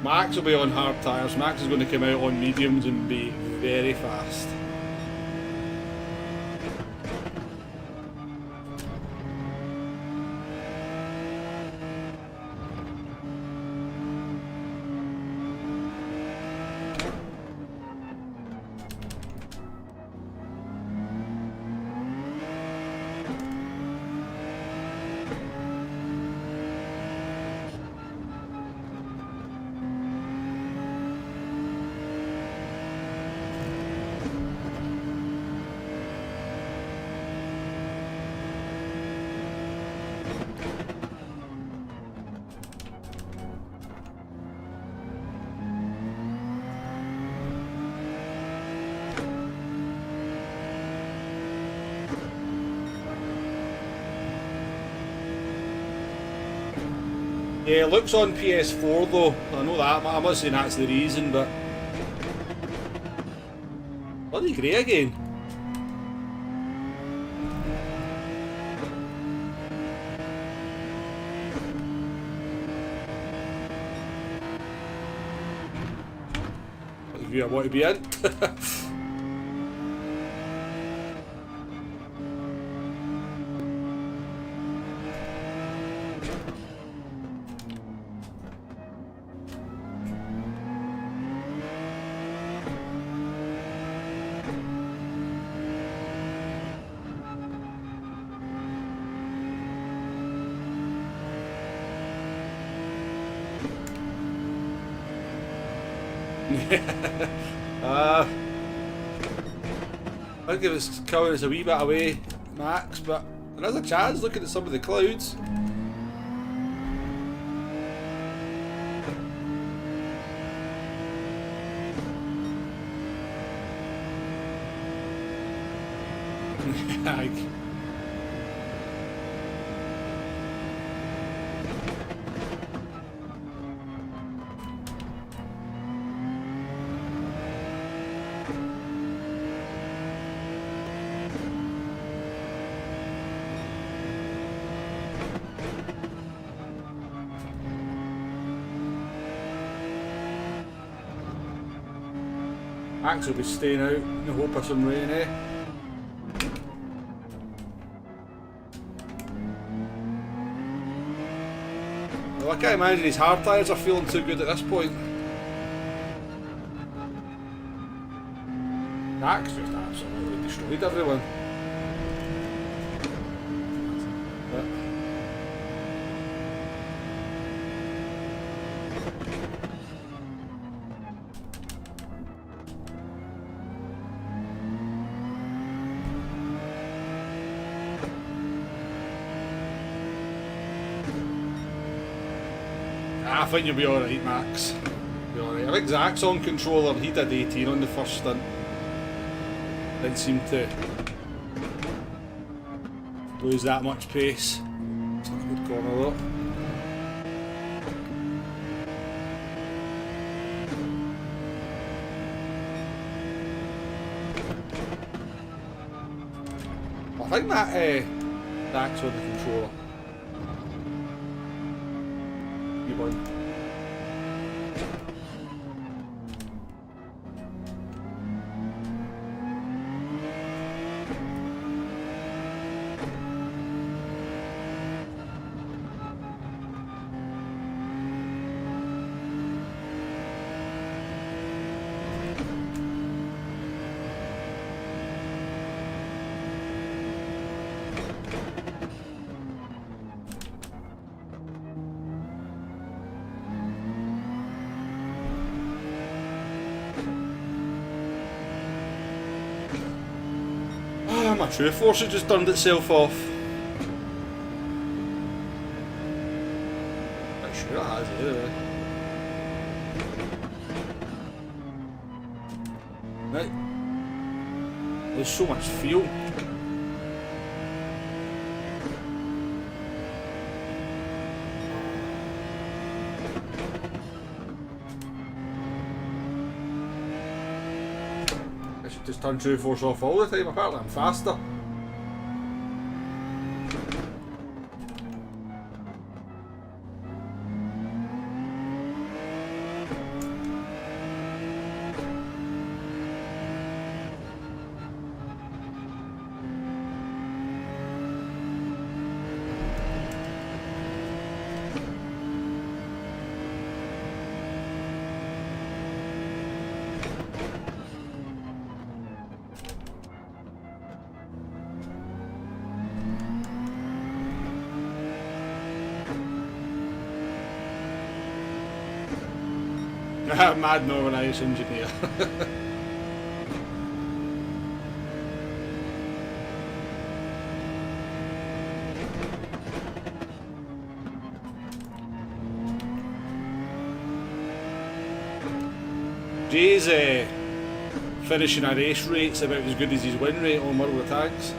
Speaker 1: Max will be on hard tyres. Max is going to come out on mediums and be very fast. Yeah, it looks on PS4 though. I know that. I'm not saying that's the reason, but bloody grey again. What view I want to be in. I think it's coming, it's a wee bit away, Max, but there is a chance looking at some of the clouds. Max will be staying out in the hope of some rain, eh? Well, I can't imagine his hard tyres are feeling too good at this point. Max just absolutely destroyed everyone. I think you'll be alright, Max. You'll be alright. I think Zach's on controller. He did 18 on the first stint. Didn't seem to lose that much pace. It's not a good corner though. I think that Zach's on the controller. You won. My true force has just turned itself off. Not sure it has either. Right. There's so much fuel. Just turn true force off all the time, apparently I'm faster. Mad Northern engineer. Jay's finishing a race rate's about as good as his win rate on World of Tanks.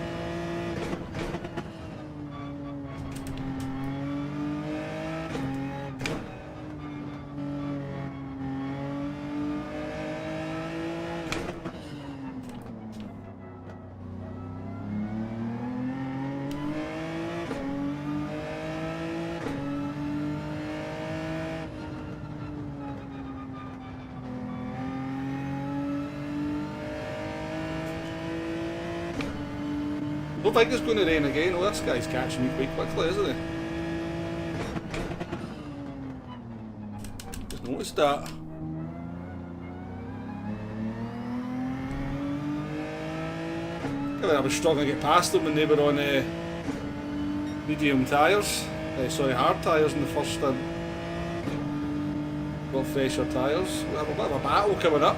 Speaker 1: Don't think it's going to rain again. Oh, this guy's catching me quite quickly, isn't he? Just noticed that. I was struggling to get past them when they were on medium tyres. Sorry, hard tyres in the first stint. Got fresher tyres. We have a bit of a battle coming up.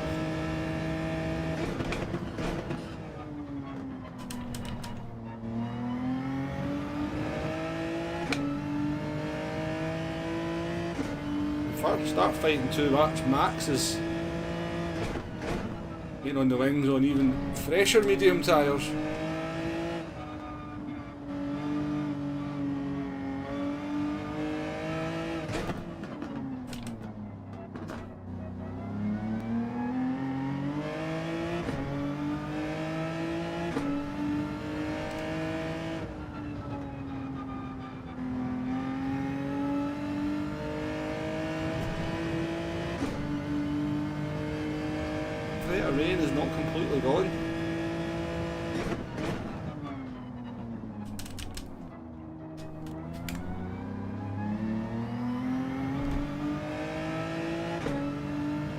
Speaker 1: Start fighting too much, Max is getting on the wings on even fresher medium tyres. Rain is not completely gone.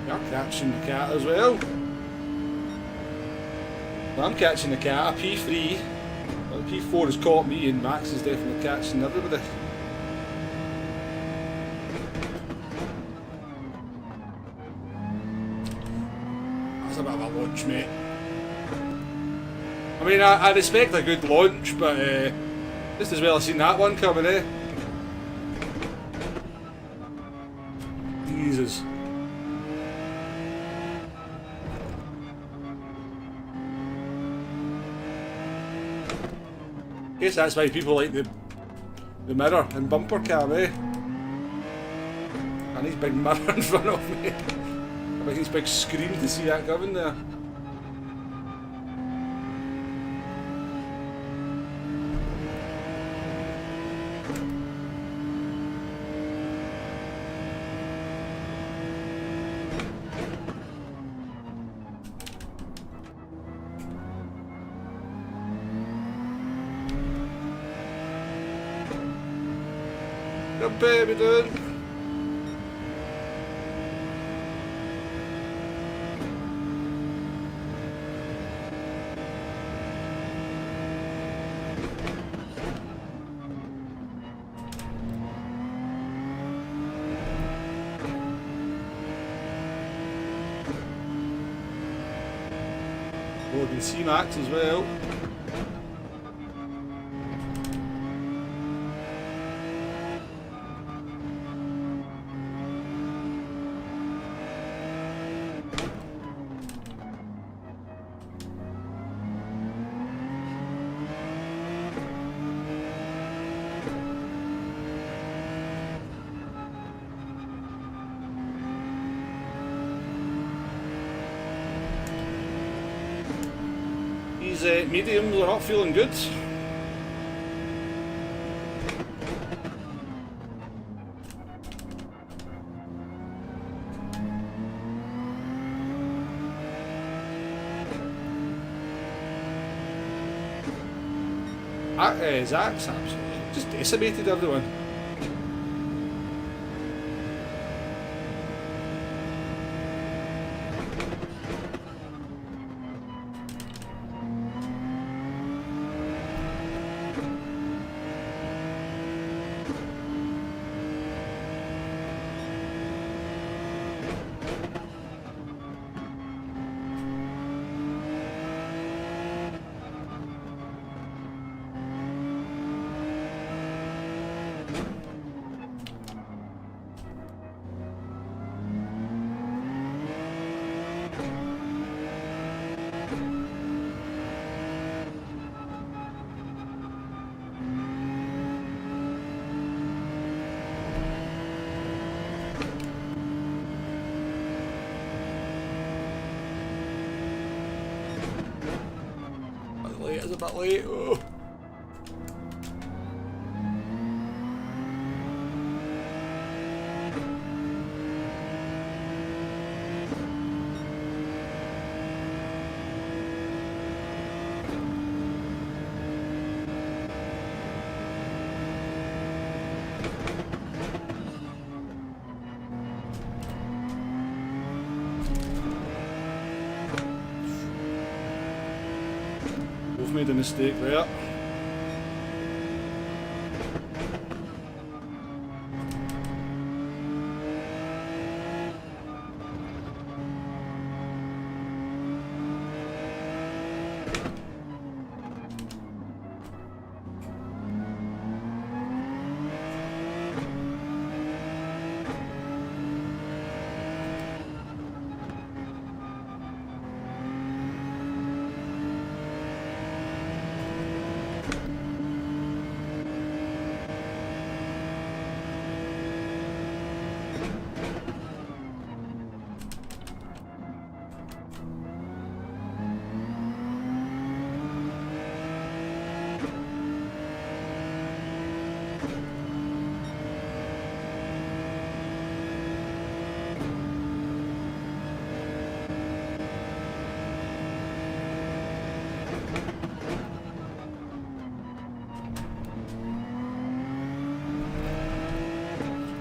Speaker 1: You're catching the cat as well. I'm catching the cat, a P3. Well, P4 has caught me and Max is definitely catching everybody. A bit of a launch, mate. I mean, I respect a good launch, but just as well I've seen that one coming, eh? Jesus. Guess that's why people like the mirror and bumper cam, eh? And his big mirror in front of me. Like his big screen to see that coming there. Good baby dude. Loading C-Max as well. These mediums are not feeling good. Zach's absolutely just decimated everyone. is a bit late. Oh. We've made a mistake there.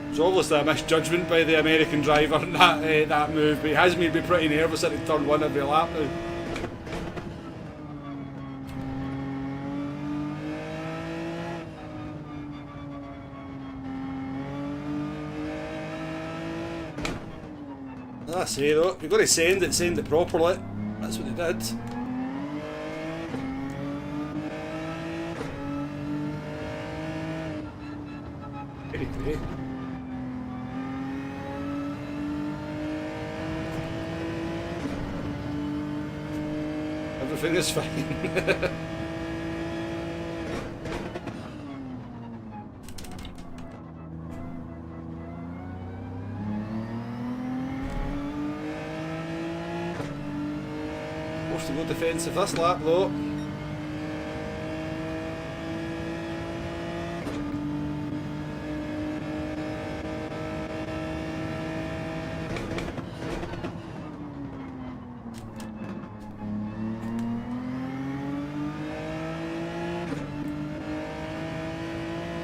Speaker 1: It's obviously a misjudgment by the American driver in that move, but he has made me pretty nervous at turn 1 every lap now. As I say though, if you're going to send it properly. That's what they did. Very great. Everything is fine. Forced to go defensive this lap though.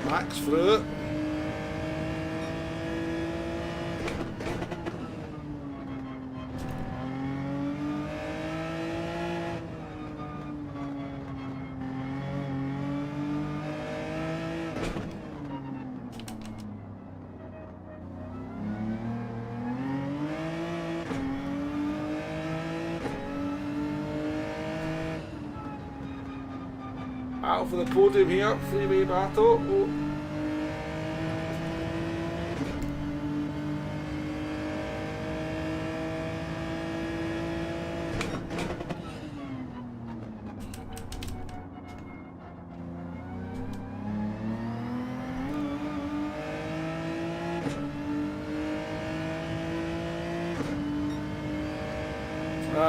Speaker 1: Max through it. Out for the podium here, freeway battle. Oh.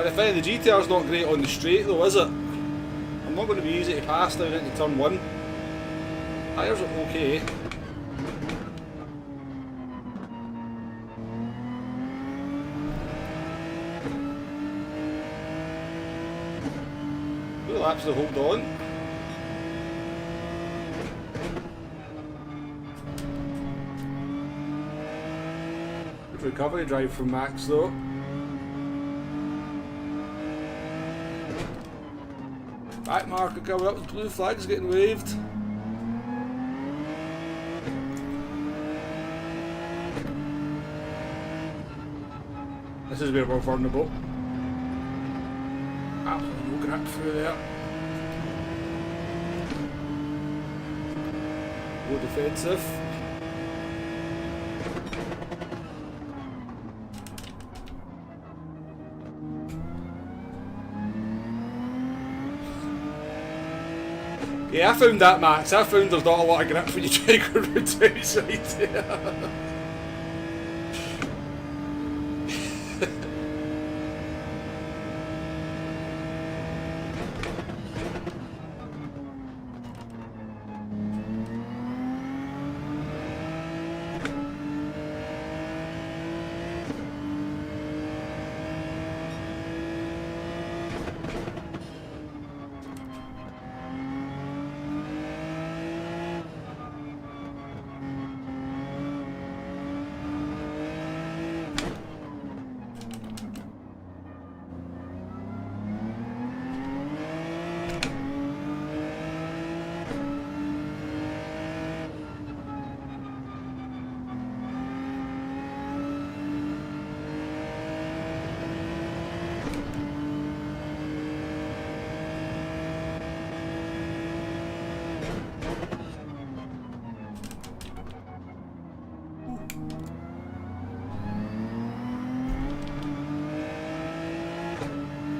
Speaker 1: The thing, the GTR's not great on the straight though, is it? I'm not going to be easy to pass down into turn 1. Tyres are okay. Two laps to hold on. Good recovery drive from Max though. Back marker coming up, the blue flag's getting waved. This is where we're vulnerable. Absolutely no grip through there. Go defensive. Yeah, I found that, Max. I found there's not a lot of grip when you try to go round outside.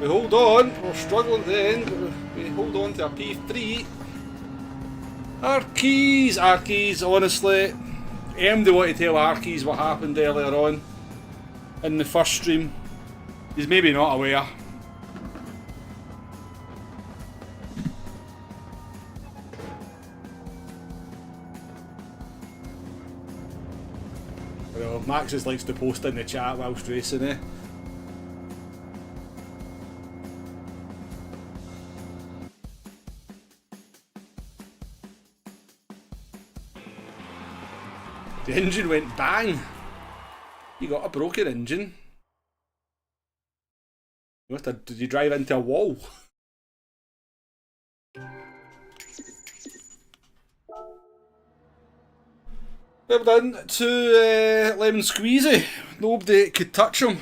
Speaker 1: We hold on. We're struggling at the end, but we hold on to our P3. Arkeys, honestly. They want to tell Arkeys what happened earlier on in the first stream. He's maybe not aware. Well, Max just likes to post in the chat whilst racing, eh? The engine went bang. You got a broken engine. Did you drive into a wall? Well done to Lemon Squeezy. Nobody could touch him.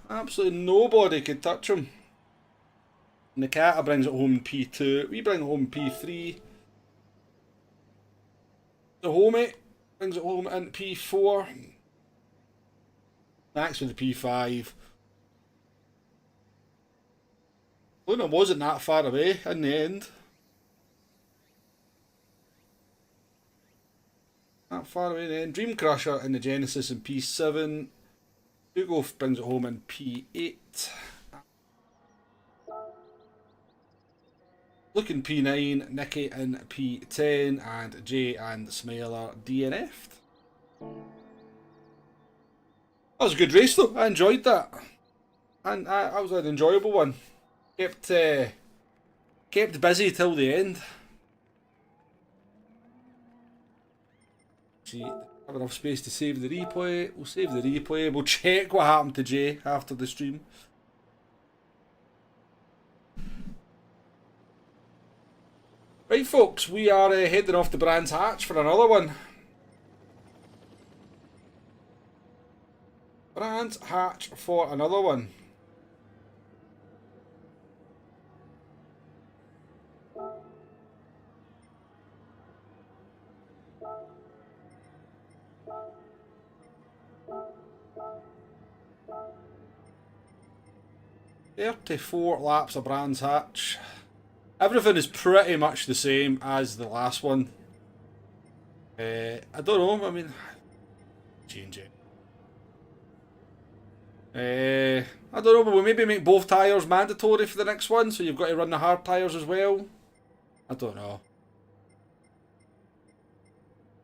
Speaker 1: Absolutely nobody could touch him. Nakata brings it home in P2. We bring it home in P3. The homie brings it home in P4. Max with the P5. Luna wasn't that far away in the end. That far away in the end. Dream Crusher in the Genesis in P7. Hugo brings it home in P8. Looking P9, Nicky in P10, and Jay and Smiler DNF'd. That was a good race though, I enjoyed that. And that was an enjoyable one. Kept busy till the end. See, have enough space to save the replay. We'll save the replay. We'll check what happened to Jay after the stream. Right folks, we are heading off to Brands Hatch for another one. Brands Hatch for another one. "34 laps of Brands Hatch. Everything is pretty much the same as the last one. I don't know, I mean, change it. I don't know, but we'll maybe make both tyres mandatory for the next one, so you've got to run the hard tyres as well. I don't know.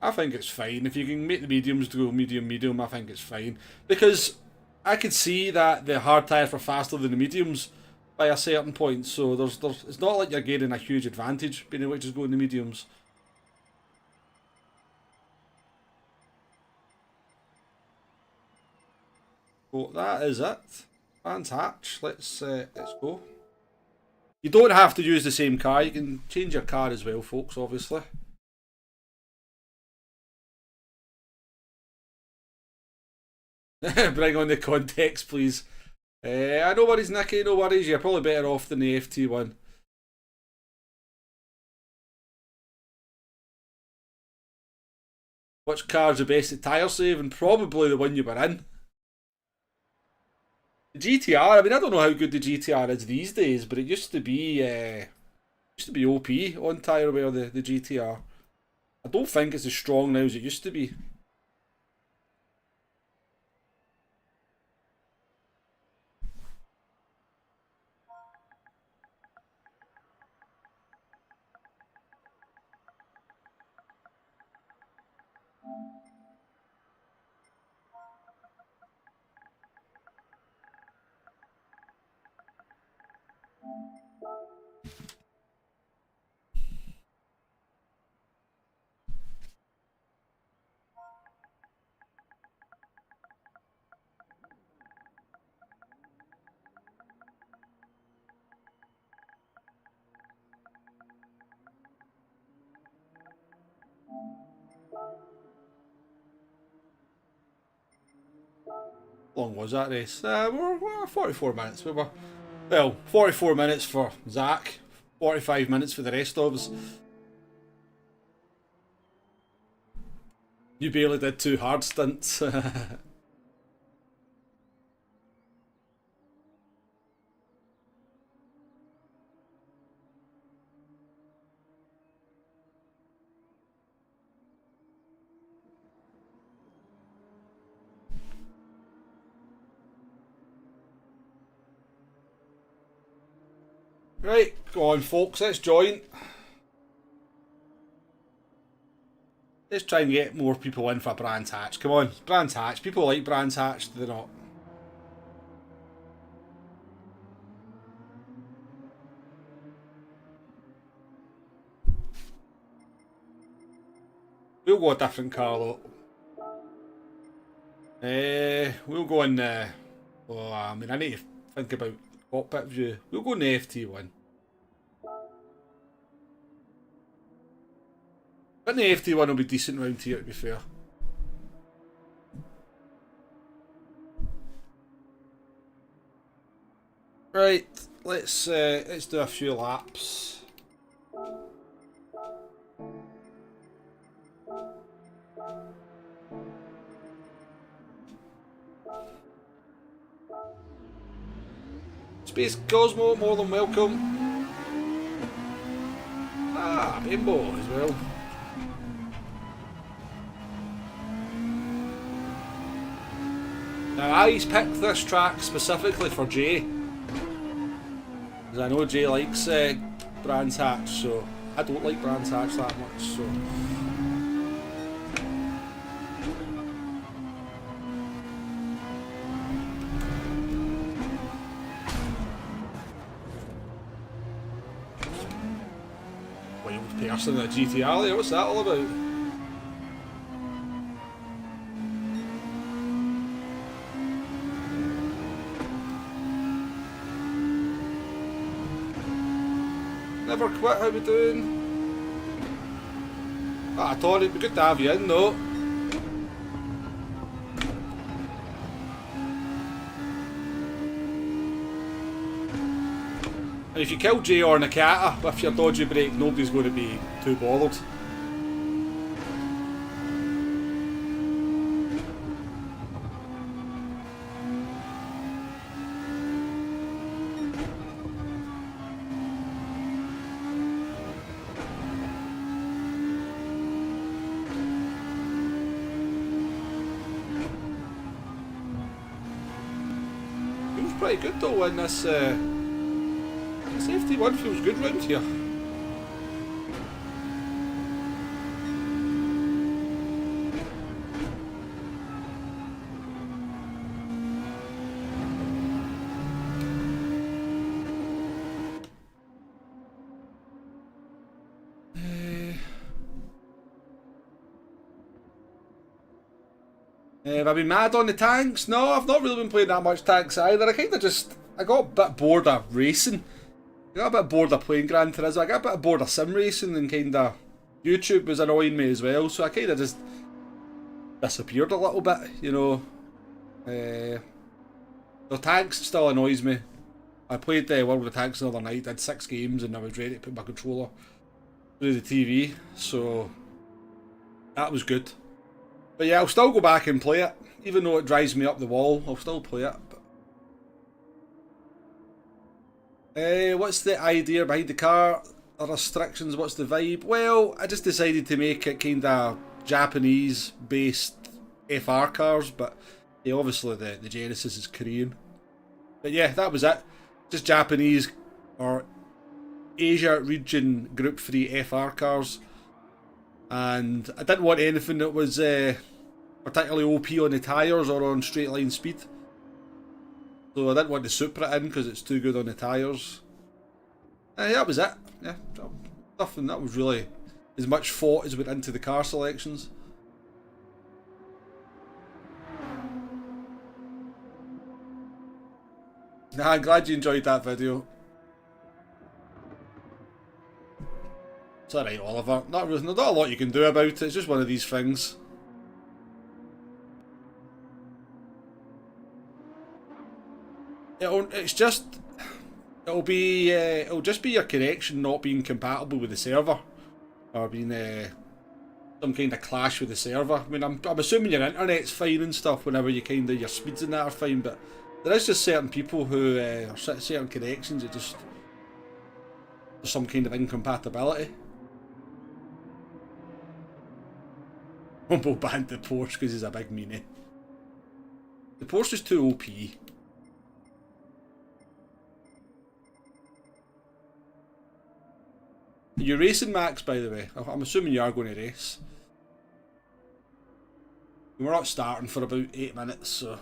Speaker 1: I think it's fine. If you can make the mediums go medium, I think it's fine. Because I could see that the hard tyres were faster than the mediums by a certain point, so it's not like you're gaining a huge advantage being able to just go in the mediums. So that is it. Brands Hatch. Let's go. You don't have to use the same car. You can change your car as well, folks. Obviously. Bring on the context, please. No worries, Nicky, no worries. You're probably better off than the FT one. Which car's the best at tyre saving? Probably the one you were in. The GTR, I mean, I don't know how good the GTR is these days, but it used to be OP on tyre wear, the GTR. I don't think it's as strong now as it used to be. How long was that race? We're 44 minutes. We were, well, 44 minutes for Zach, 45 minutes for the rest of us. You barely did 2 hard stints. Right, go on folks, let's join. Let's try and get more people in for Brands Hatch. Come on, Brands Hatch. People like Brands Hatch, do they not? We'll go a different car though. We'll go in oh, I mean, I need to think about cockpit view. We'll go in the FT1. But the FT1 will be decent round here, to be fair. Right, let's do a few laps. Space Cosmo, more than welcome. Ah, Rainbow as well. Now I picked this track specifically for Jay, because I know Jay likes Brands Hatch, so I don't like Brands Hatch that much, so... Wild person at GTR, what's that all about? Never quit, how we doing? Ah, Tony, it'd be good to have you in though. And if you kill Jay or Nakata with your dodgy brake, nobody's going to be too bothered. Pretty good though in this safety one feels good round here. Have I been mad on the tanks? No, I've not really been playing that much tanks either. I got a bit bored of racing. I got a bit bored of playing Gran Turismo. I got a bit bored of sim racing, and kind of YouTube was annoying me as well. So I kind of just disappeared a little bit, you know. The tanks still annoys me. I played World of Tanks the other night, did 6 games, and I was ready to put my controller through the TV. So that was good. But yeah, I'll still go back and play it. Even though it drives me up the wall, I'll still play it. What's the idea behind the car? The restrictions, what's the vibe? Well, I just decided to make it kind of Japanese-based FR cars, but yeah, obviously the Genesis is Korean. But yeah, that was it. Just Japanese or Asia region Group 3 FR cars. And I didn't want anything that was particularly OP on the tyres or on straight line speed. So I didn't want the Supra in because it's too good on the tyres. Yeah, that was it. Yeah, nothing that was really as much thought as went into the car selections. Nah, I'm glad you enjoyed that video. It's alright, Oliver. Not a lot you can do about it. It's just one of these things. It'll just be your connection not being compatible with the server, or being some kind of clash with the server. I mean, I'm assuming your internet's fine and stuff whenever your speeds and that are fine, but there is just certain people who or certain connections that just there's some kind of incompatibility. Rumble banned the Porsche because he's a big meanie. The Porsche is too OP. Are you racing, Max, by the way? I'm assuming you are going to race. We're not starting for about 8 minutes, so...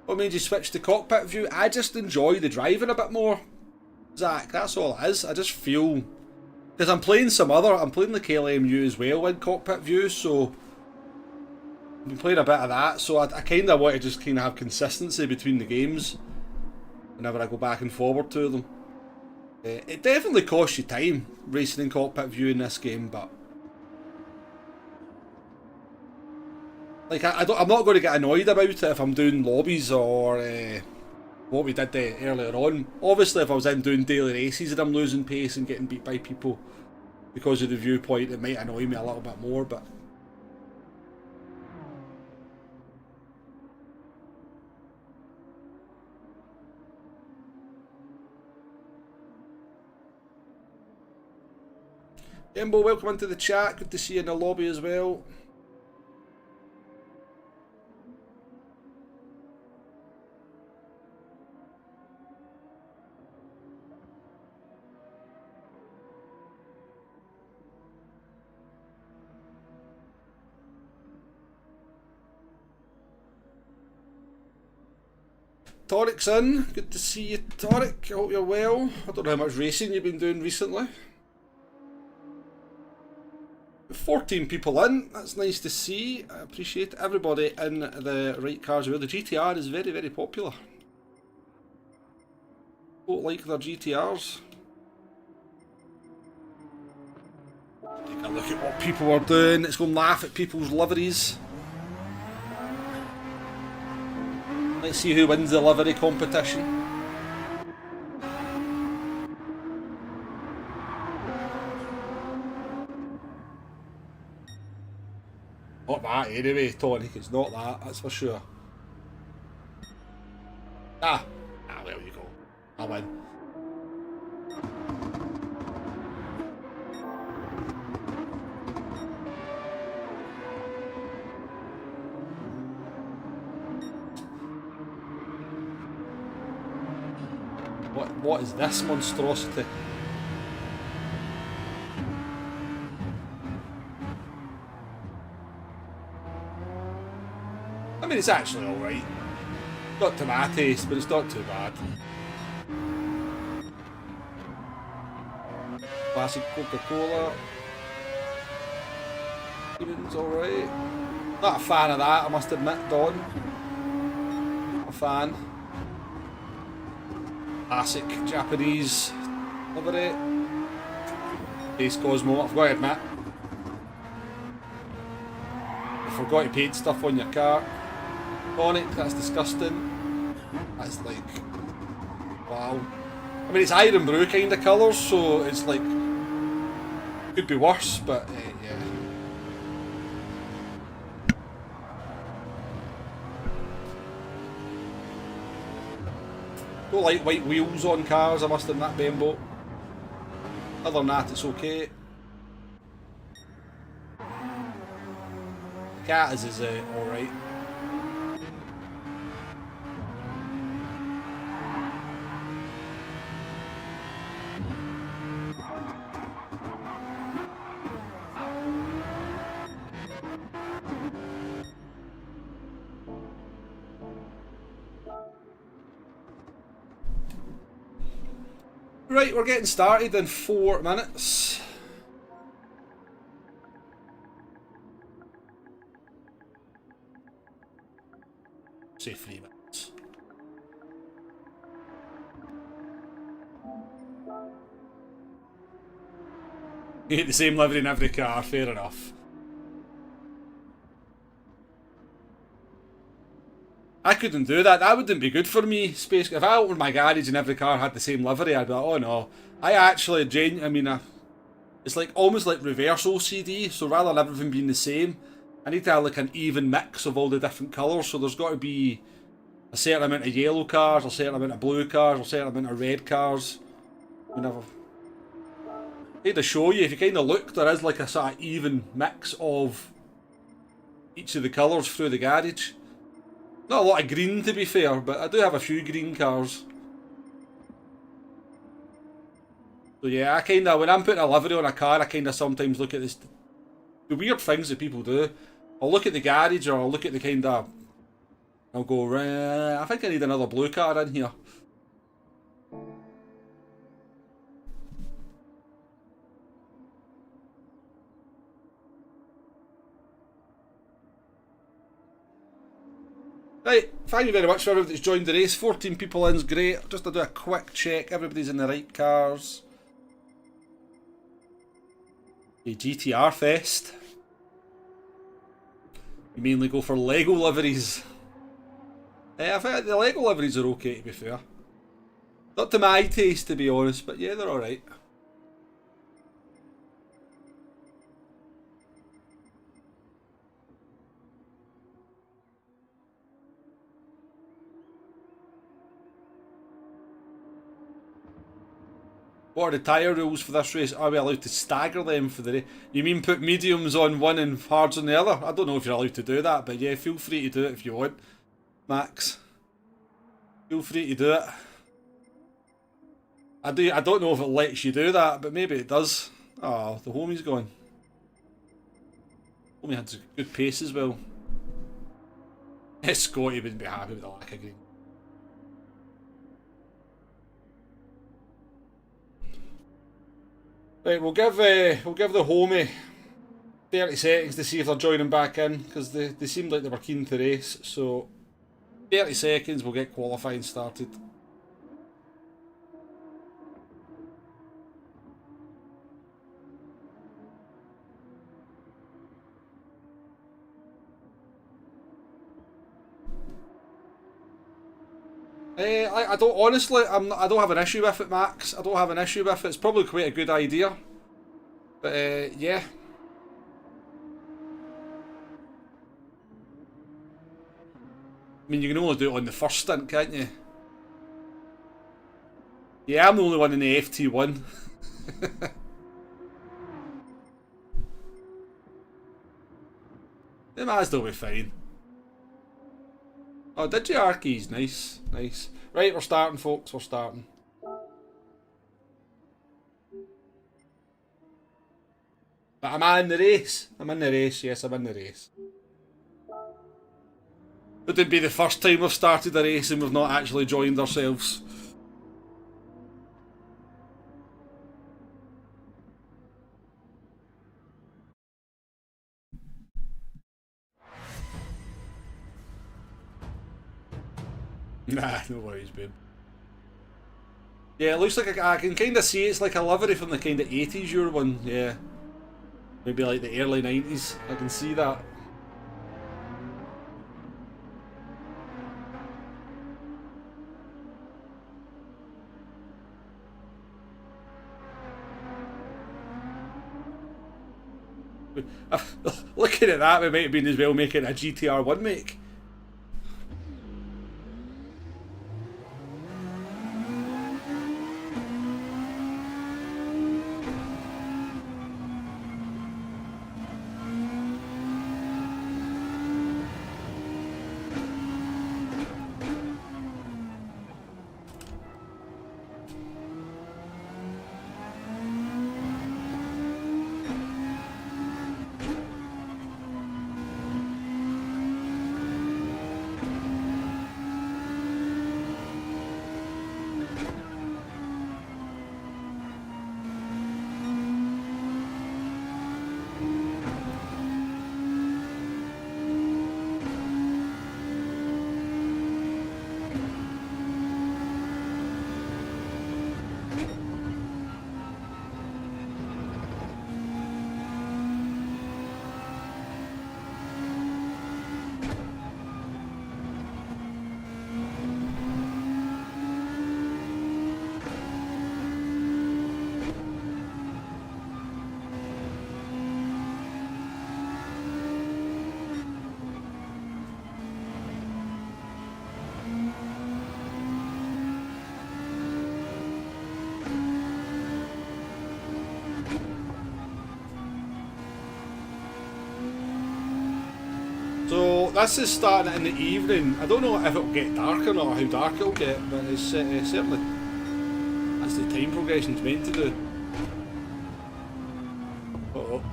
Speaker 1: What made you switch to cockpit view? I just enjoy the driving a bit more, Zach. That's all it is. I just feel... Because I'm playing the KLMU as well in cockpit view, so... I've been playing a bit of that, so I kind of want to just kind of have consistency between the games whenever I go back and forward to them. It definitely costs you time racing in cockpit view in this game, but like I'm not going to get annoyed about it if I'm doing lobbies or what we did earlier on. Obviously, if I was in doing daily races and I'm losing pace and getting beat by people because of the viewpoint, it might annoy me a little bit more, but. Embo, welcome into the chat. Good to see you in the lobby as well. Torik's in. Good to see you, Torik. I hope you're well. I don't know how much racing you've been doing recently. 14 people in, that's nice to see. I appreciate everybody in the right cars as well. The GTR is very, very popular. Don't like their GTRs. Take a look at what people are doing. Let's go and laugh at people's liveries. Let's see who wins the livery competition. Not that anyway, Tonic, it's not that, that's for sure. Well you go. I win. What is this monstrosity? I mean, it's actually alright. Not to my taste, but it's not too bad. Classic Coca-Cola. Even's alright. Not a fan of that, I must admit, Don. Not a fan. Classic Japanese livery. Ace Cosmo, I've got to admit. I forgot to paint stuff on your car. On it, that's disgusting. That's like, wow. I mean, it's Iron Brew kind of colours, so it's like, could be worse, but yeah. Don't like white wheels on cars, I must admit, Bembo. Other than that, it's okay. Cat is alright. Right, we're getting started in 4 minutes. Say 3 minutes. You get the same livery in every car, fair enough. I couldn't do that. That wouldn't be good for me. Space. If I opened my garage and every car had the same livery, I'd be like, oh no. I actually, it's like almost like reverse OCD. So rather than everything being the same, I need to have like an even mix of all the different colours. So there's got to be a certain amount of yellow cars, a certain amount of blue cars, a certain amount of red cars. Whenever. I need to show you, if you kind of look, there is like a sort of even mix of each of the colours through the garage. Not a lot of green, to be fair, but I do have a few green cars. So yeah, I kinda, when I'm putting a livery on a car, I kinda sometimes look at this, the weird things that people do. I'll look at the garage, or I'll look at the kinda, I'll go, I think I need another blue car in here. Right, thank you very much for everybody that's joined the race. 14 people in's great. Just to do a quick check, everybody's in the right cars. A GTR Fest. You mainly go for Lego liveries. I think the Lego liveries are okay, to be fair. Not to my taste, to be honest, but yeah, they're alright. What are the tyre rules for this race? Are we allowed to stagger them for the race? You mean put mediums on one and hards on the other? I don't know if you're allowed to do that, but yeah, feel free to do it if you want, Max. Feel free to do it. I don't know if it lets you do that, but maybe it does. Oh, the homie's gone. Homie had good pace as well. Scotty wouldn't be happy with the lack of green. Right, we'll give the homie 30 seconds to see if they're joining back in, because they seemed like they were keen to race. So 30 seconds, we'll get qualifying started. I don't honestly. I don't have an issue with it, Max. I don't have an issue with it. It's probably quite a good idea. But yeah. I mean, you can only do it on the first stint, can't you? Yeah, I'm the only one in the FT1. The Mazda will be fine. Oh, did you, Arkies? Nice, nice. Right, we're starting, folks. We're starting. But am I in the race? I'm in the race. Yes, I'm in the race. Would it be the first time we've started a race and we've not actually joined ourselves? Nah, no worries, babe. Yeah, it looks like I can kind of see it's like a livery from the kind of 80s, your one, yeah. Maybe like the early 90s, I can see that. Looking at that, we might have been as well making a GTR 1 make. So this is starting in the evening. I don't know if it'll get darker or how dark it'll get, but it's certainly that's the time progression's meant to do. Uh-oh.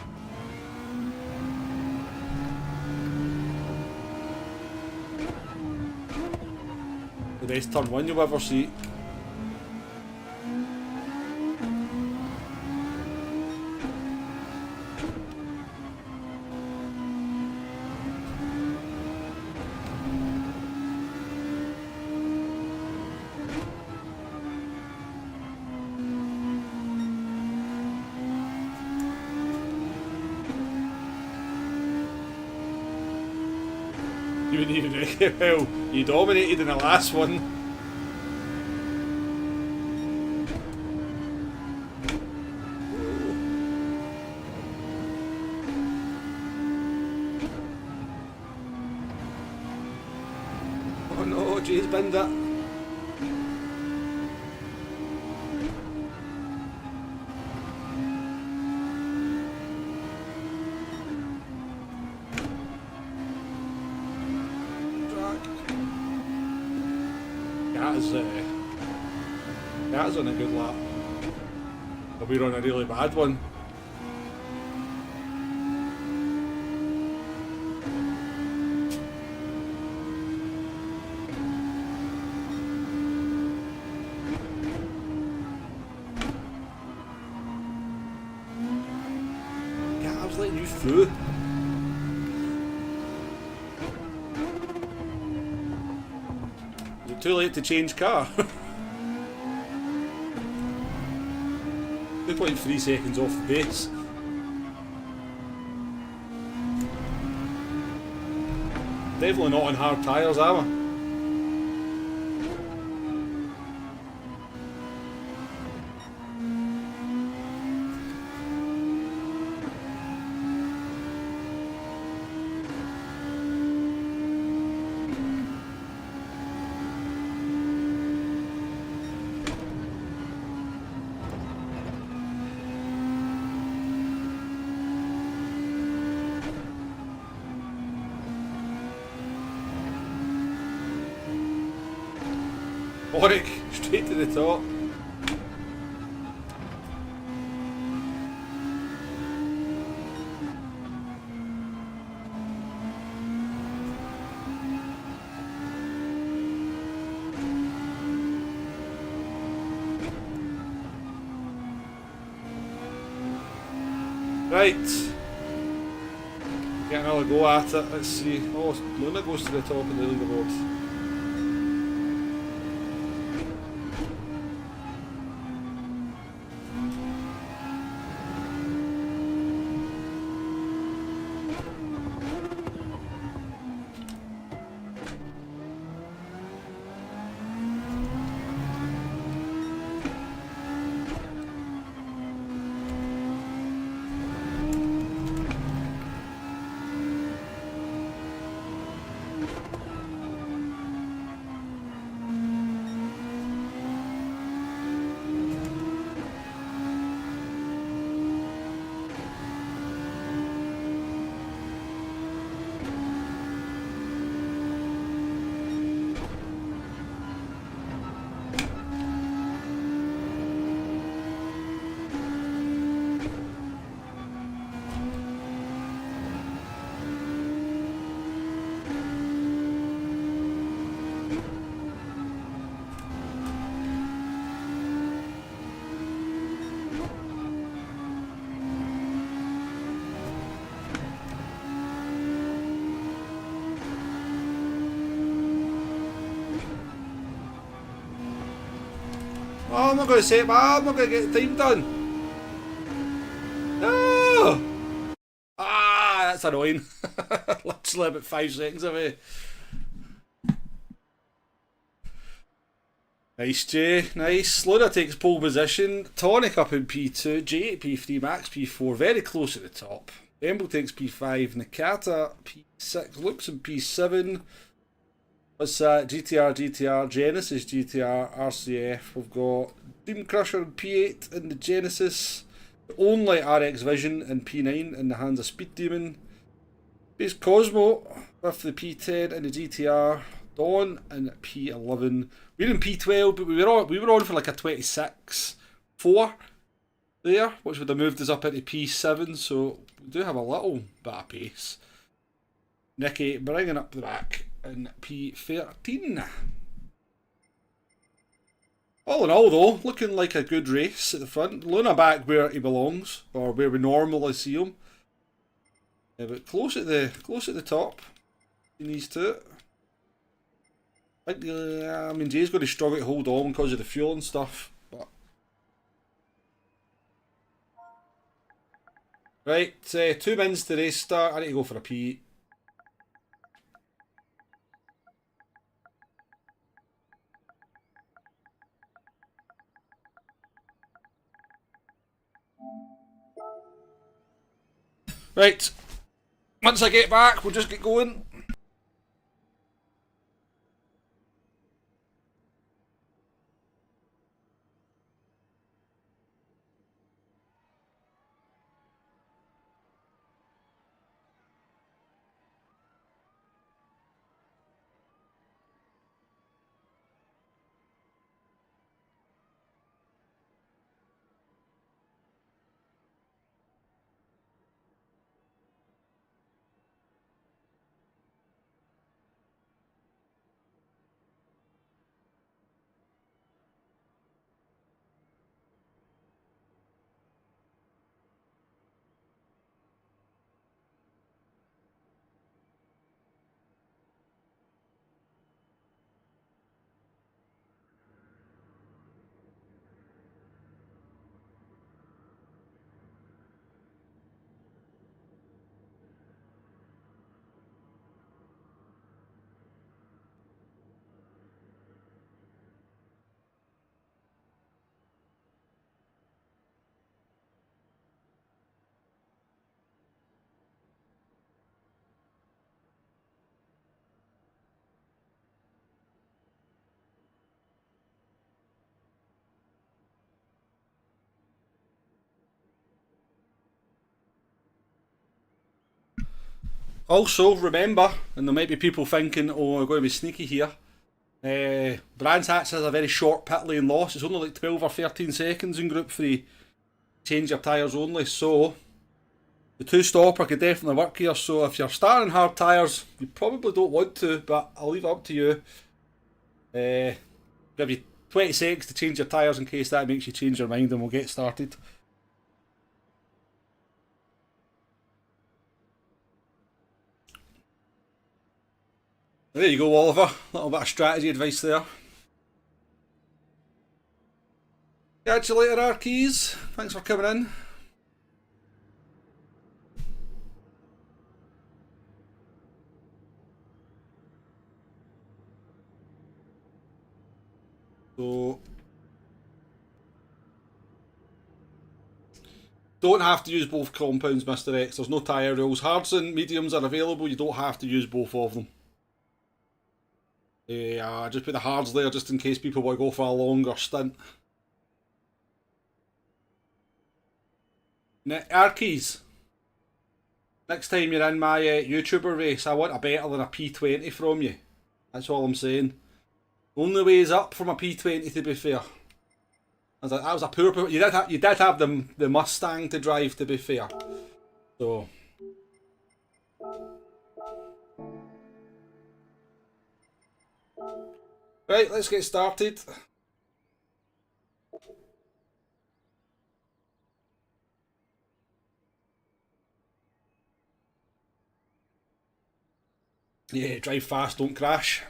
Speaker 1: The best turn one you'll ever see. You didn't even reckon, well, you dominated in the last one. Oh no, Jay's binned it. That is on a good lap. But we're on a really bad one. Yeah, I was letting you through. Is it too late to change car? 2.3 seconds off the base. Definitely not on hard tyres, am I? Oric, straight to the top. Right. Get another go at it. Let's see. Oh, Luna goes to the top of the leaderboard. Oh, I'm not going to say it, but I'm not going to get the time done. No! Ah, that's annoying. Literally about 5 seconds away. Nice, Jay. Nice. Luna takes pole position. Tonic up in P2. Jay P3. Max P4. Very close at the top. Emble takes P5. Nakata P6. Looks in P7. What's that? GTR, Genesis GTR, RCF. We've got Dream Crusher in P8 in the Genesis. Only RX Vision in P9 in the hands of Speed Demon. Base Cosmo, with the P10 and the GTR. Dawn and P11. We're in P12, but we were on for like a 26.4 there, which would have moved us up into P7, so we do have a little bit of pace. Nicky bringing up the back in P13. All in all though, looking like a good race at the front. Luna back where he belongs, or where we normally see him. But close at the top in these two. I mean, Jay's going to struggle to hold on because of the fuel and stuff. But right, 2 minutes to race start. I need to go for a pee. Right, once I get back, we'll just get going. Also, remember, and there might be people thinking, oh, I'm going to be sneaky here. Brands Hatch has a very short pit lane loss. It's only like 12 or 13 seconds in Group 3. Change your tyres only. So, the 2-stopper could definitely work here. So, if you're starting hard tyres, you probably don't want to, but I'll leave it up to you. Give you 20 seconds to change your tyres in case that makes you change your mind, and we'll get started. There you go, Oliver. A little bit of strategy advice there. Catch you later, Arkeys. Thanks for coming in. So, don't have to use both compounds, Mr. X. There's no tyre rules. Hards and mediums are available. You don't have to use both of them. Just put the hards there just in case people want to go for a longer stint. Arkeys, next time you're in my YouTuber race, I want a better than a P20 from you. That's all I'm saying. Only way is up from a P20, to be fair. That was a poor. You did have the Mustang to drive, to be fair. So. Right, let's get started. Yeah, drive fast, don't crash.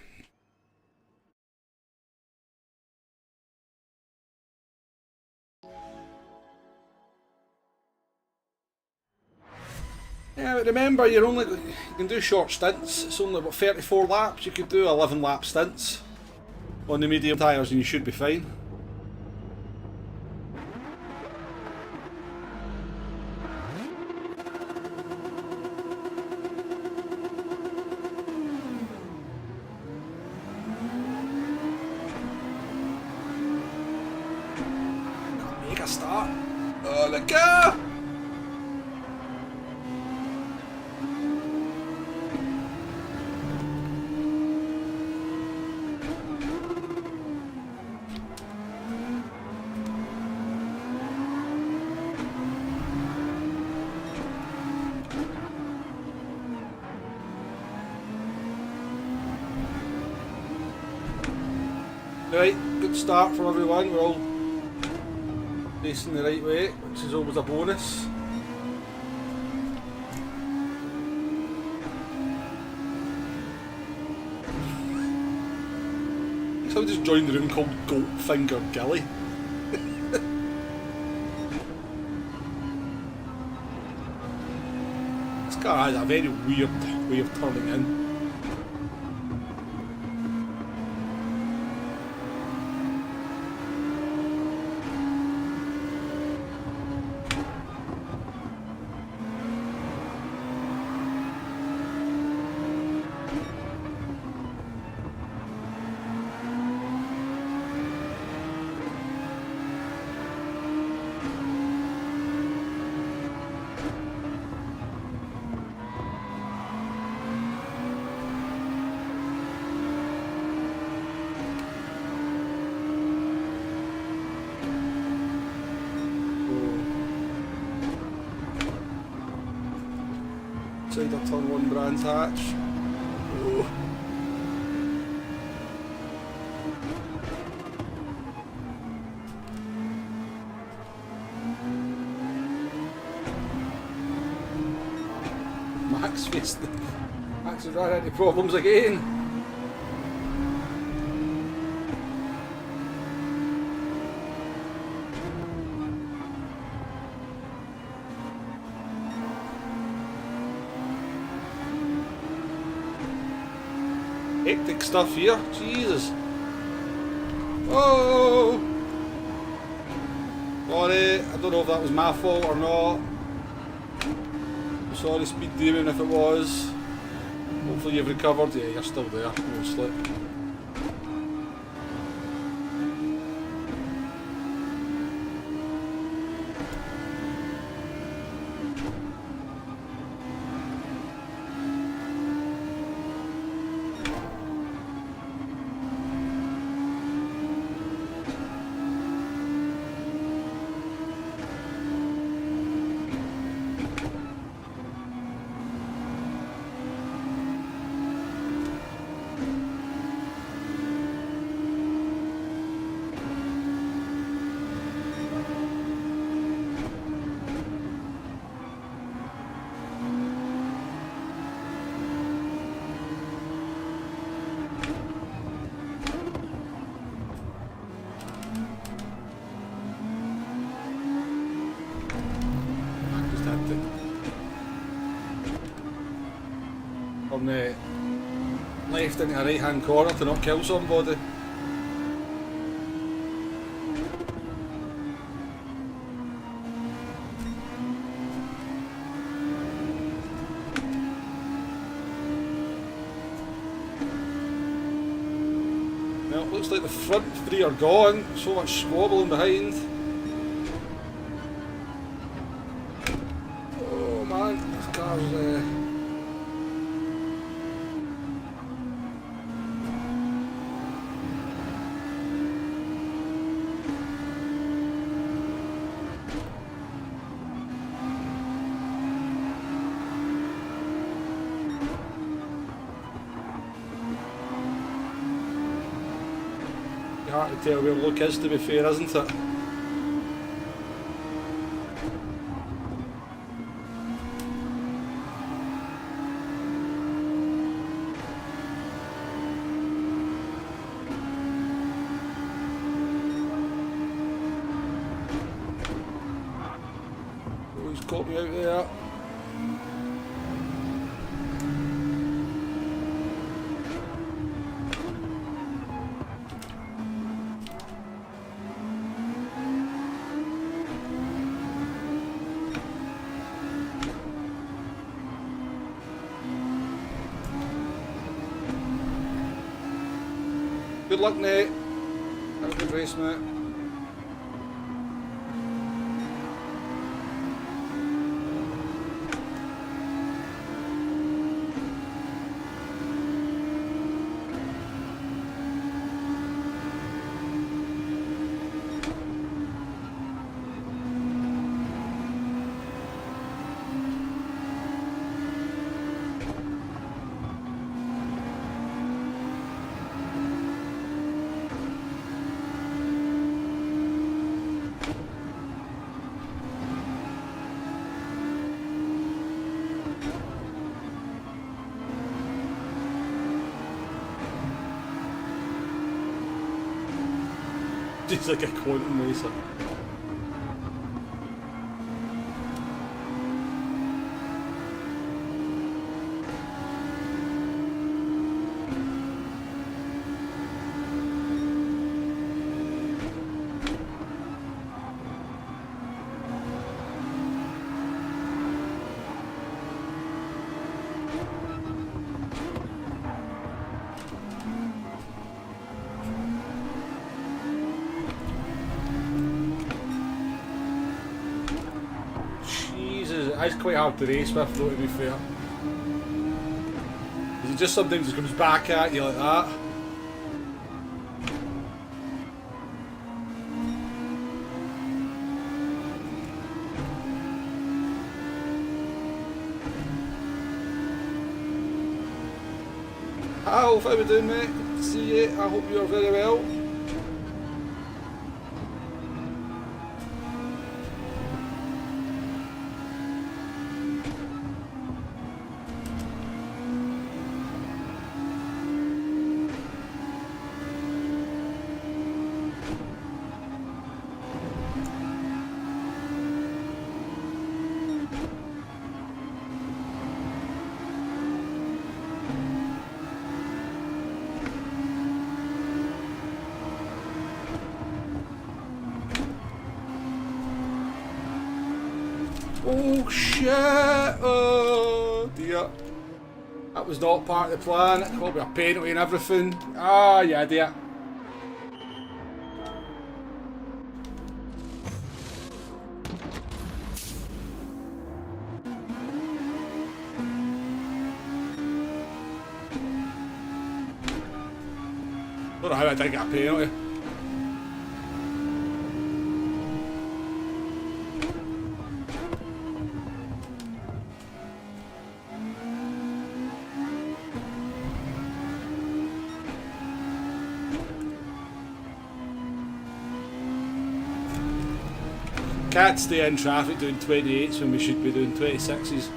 Speaker 1: Yeah, but remember, you can do short stints. It's only about 34 laps. You could do 11 lap stints on the medium tyres and you should be fine. Can't make a start. Oh, look out! Right, good start for everyone. We're all facing the right way, which is always a bonus. Somebody just joined the room called Goatfinger Gilly. This car has a very weird way of turning in. Inside a turn 1 Brands Hatch. Oh. Max has ran into problems again. Hectic stuff here, Jesus. Oh! Sorry, I don't know if that was my fault or not. Sorry, Speed Demon, if it was. Hopefully you've recovered. Yeah, you're still there, no slip. On the left into a right hand corner to not kill somebody. Well, it looks like the front 3 are gone, so much squabbling behind. Oh man, this car's hard to tell where Luke is, to be fair, isn't it? Oh, he's caught me out there. Good luck, Nate. Have a good race, mate. Just like a quantum racer. It's quite hard to race with though, to be fair. It just sometimes just comes back at you like that. Alf, how we doing, mate? Good to see you. I hope you're very well. Oh shit! Oh dear. That was not part of the plan. It will be a penalty and everything. Ah, yeah, dear. Don't know how I didn't get a penalty. Can't stay in traffic doing 28s when we should be doing 26s.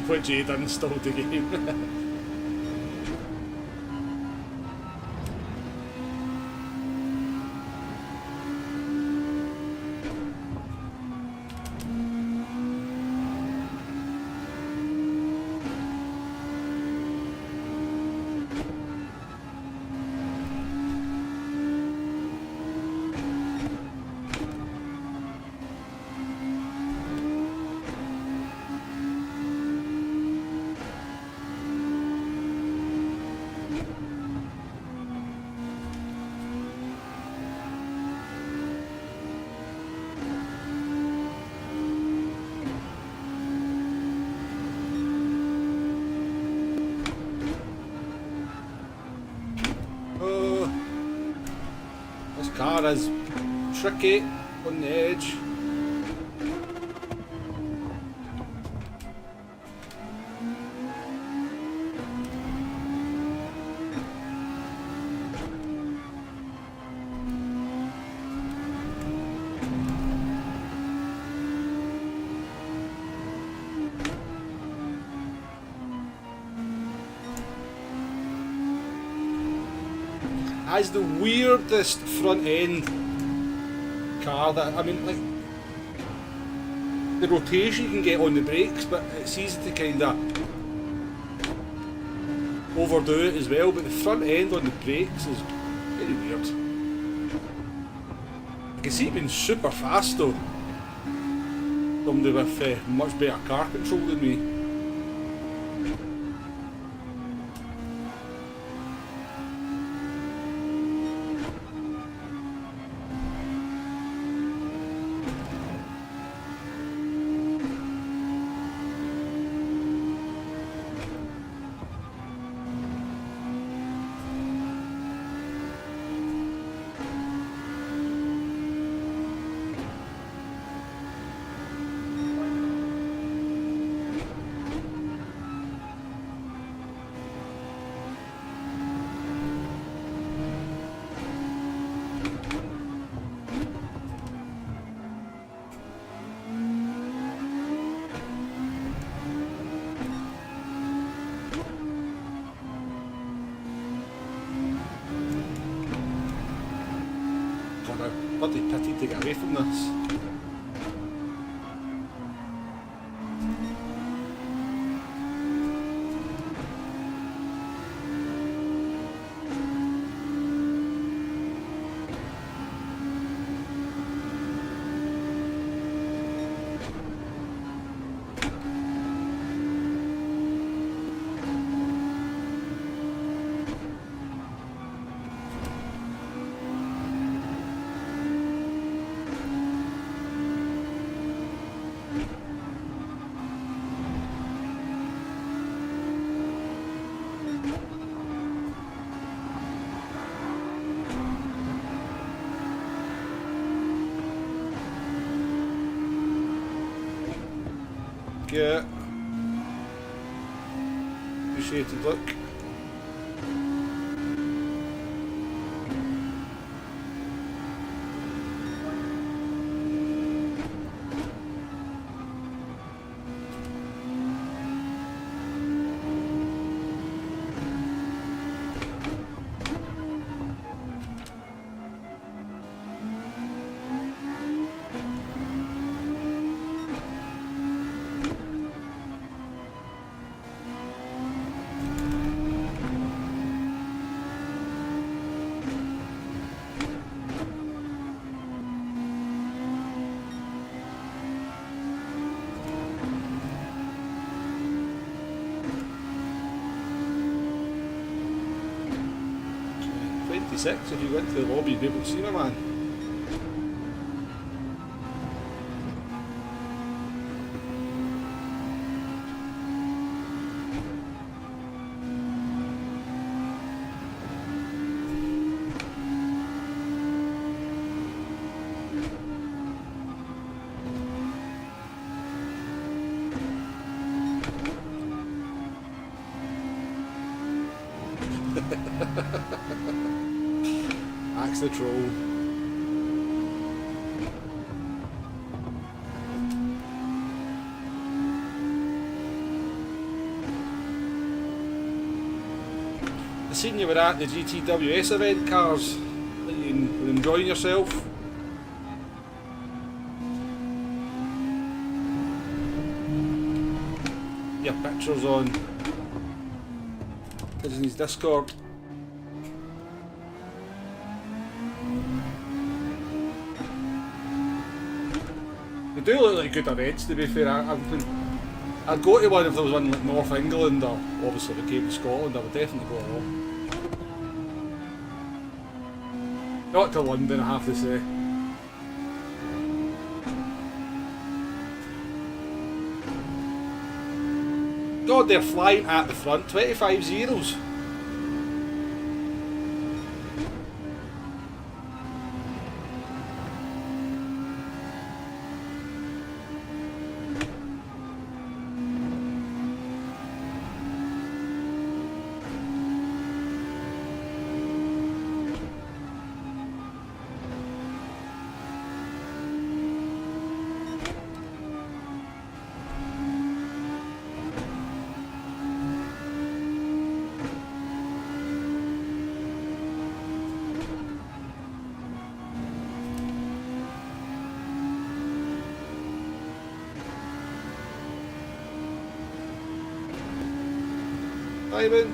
Speaker 1: What Jay done installed the game. Car is tricky on the edge. Has the weirdest front end car that, I mean, like, the rotation you can get on the brakes, but it's easy to kind of overdo it as well, but the front end on the brakes is very weird. I can see it being super fast though. Somebody with much better car control than me. bloody pity to get away from this. Yeah. Appreciated, look. If you went to the lobby, you'd be able to see my man. Axe the troll. I seen you were at the GTWS event, Cars. You were enjoying yourself. Your pictures on Disney's Discord. They do look like good events, to be fair. I'd go to one if there was one in like North England, or obviously if it came to Scotland, I would definitely go along. Not to London, I have to say. God, they're flying at the front, 25 zeros. Ivan.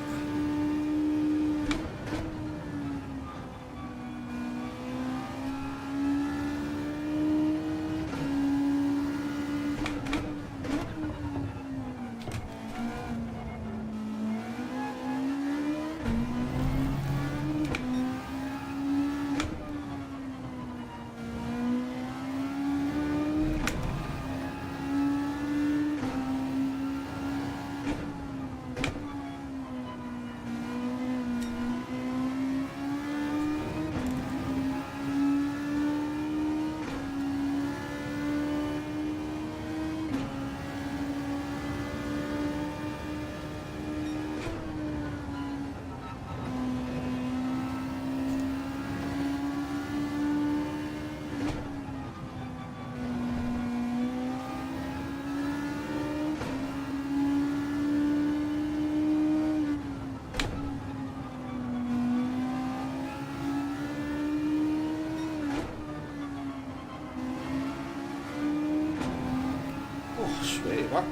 Speaker 1: work.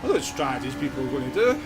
Speaker 1: I know what strategies people are going to do.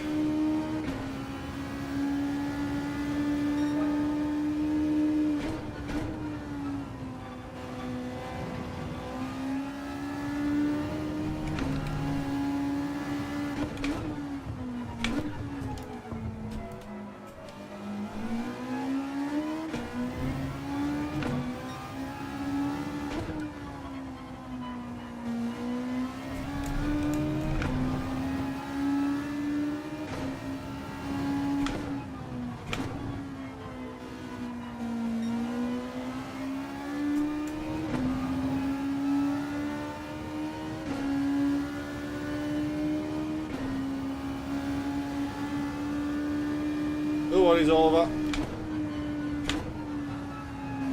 Speaker 1: No worries, Oliver.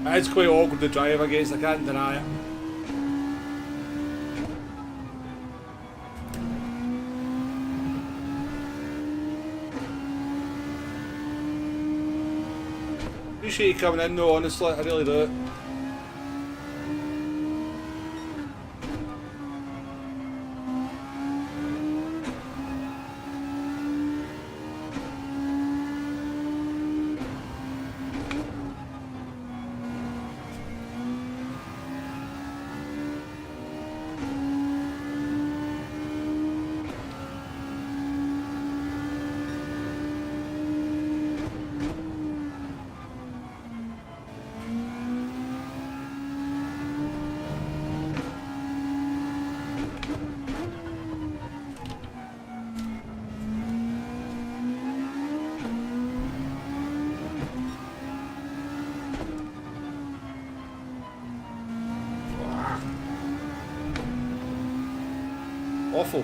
Speaker 1: It's quite awkward to drive against, I can't deny it. Appreciate you coming in though, honestly, I really do. Awful.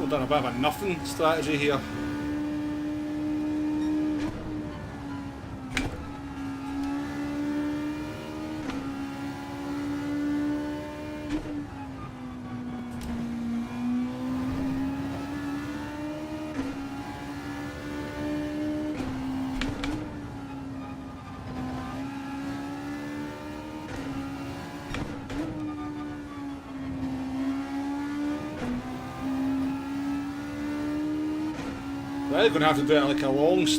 Speaker 1: we've done a bit of a nothing strategy here. They're going to have to do it like a long... Going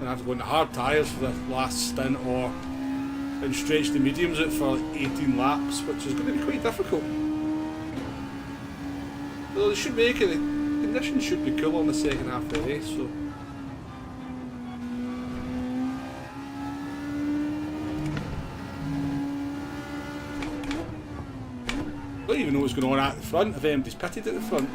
Speaker 1: to have to go into hard tyres for the last stint, or and stretch the mediums out for like 18 laps, which is going to be quite difficult. Although they should make it, the conditions should be cooler in the second half of the race, so... I don't even know what's going on at the front, if anybody's pitted at the front.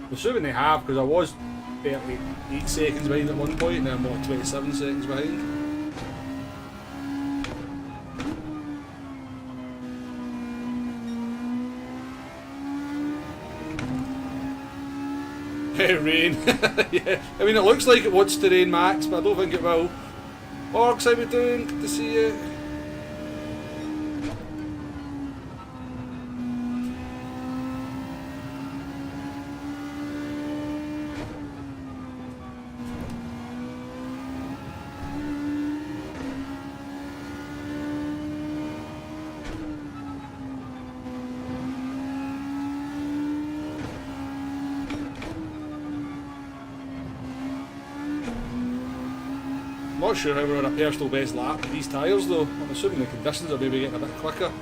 Speaker 1: I'm assuming they have, because I was 38 seconds behind at one point and then I'm only 27 seconds behind. Rain. Yeah, I mean it looks like it wants to rain, Max, but I don't think it will. Orcs, how we doing? Good to see you. Not sure how we're on a personal best lap with these tyres though. I'm assuming the conditions are maybe getting a bit quicker.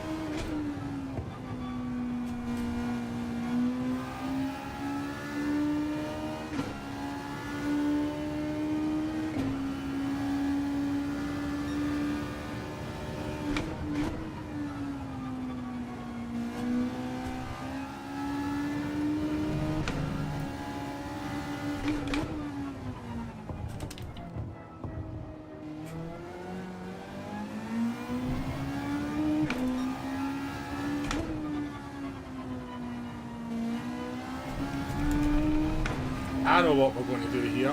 Speaker 1: I know what we're going to do here.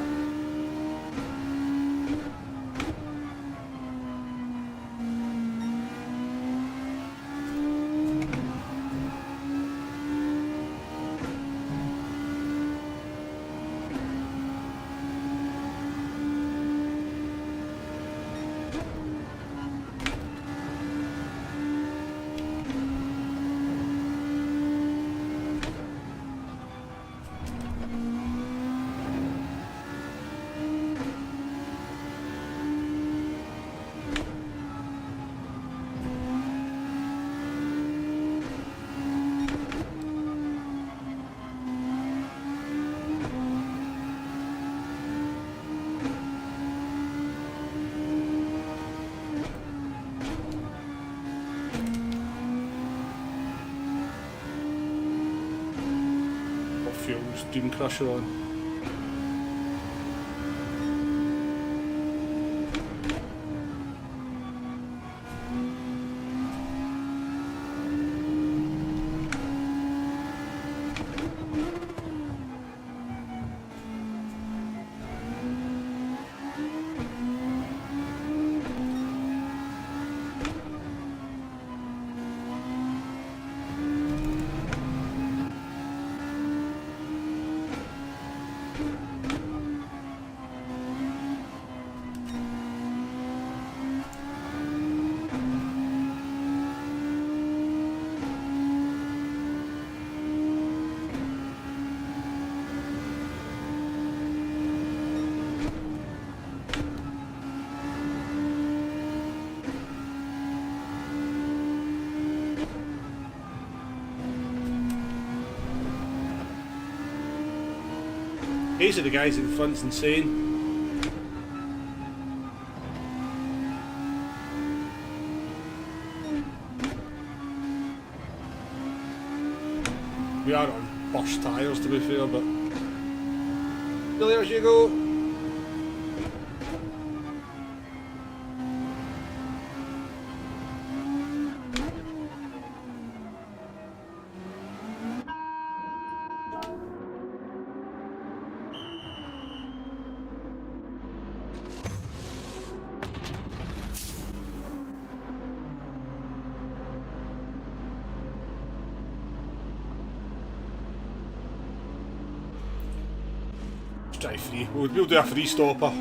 Speaker 1: Dream Crusher on. These are the guys in front's insane. We are on burst tyres to be fair, but there you go. try free. We'll do a free stopper.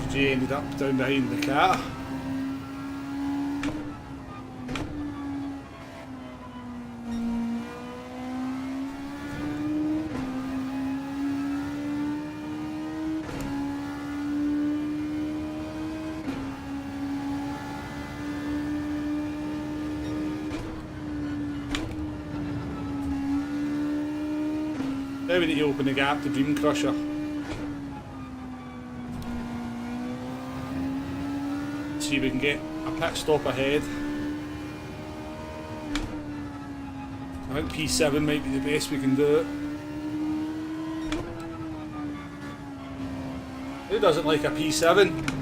Speaker 1: Jay ended up down behind the car. Now we need to open the gap to Dream Crusher. See if we can get a pit stop ahead. I think P7 might be the best we can do it. Who doesn't like a P7?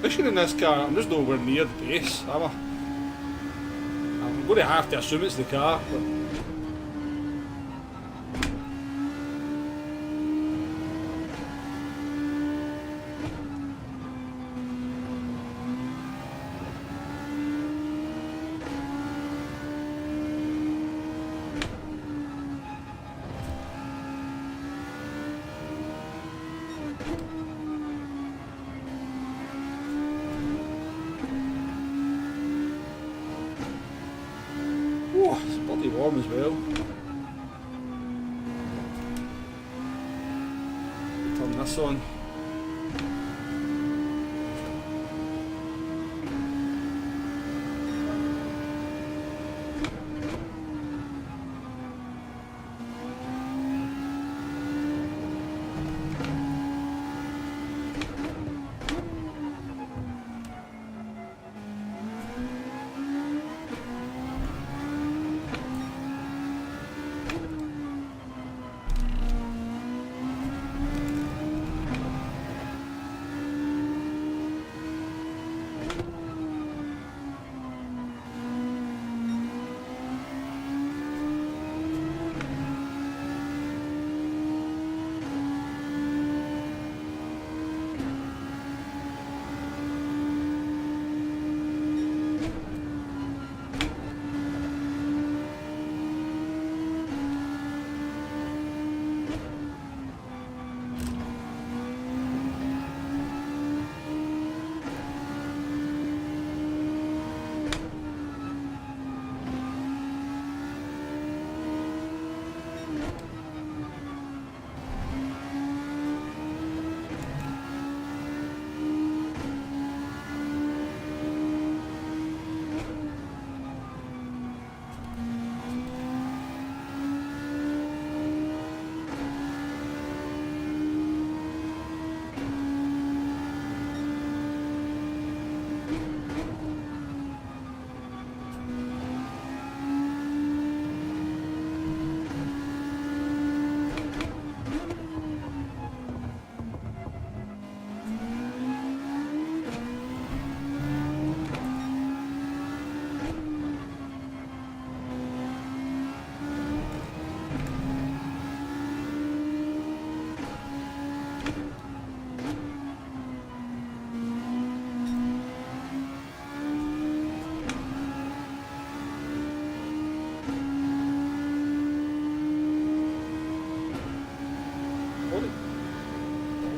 Speaker 1: Pushing in this car, I'm just nowhere near the base, am I? I'm going to have to assume it's the car, but it's bloody warm as well. Turn this on.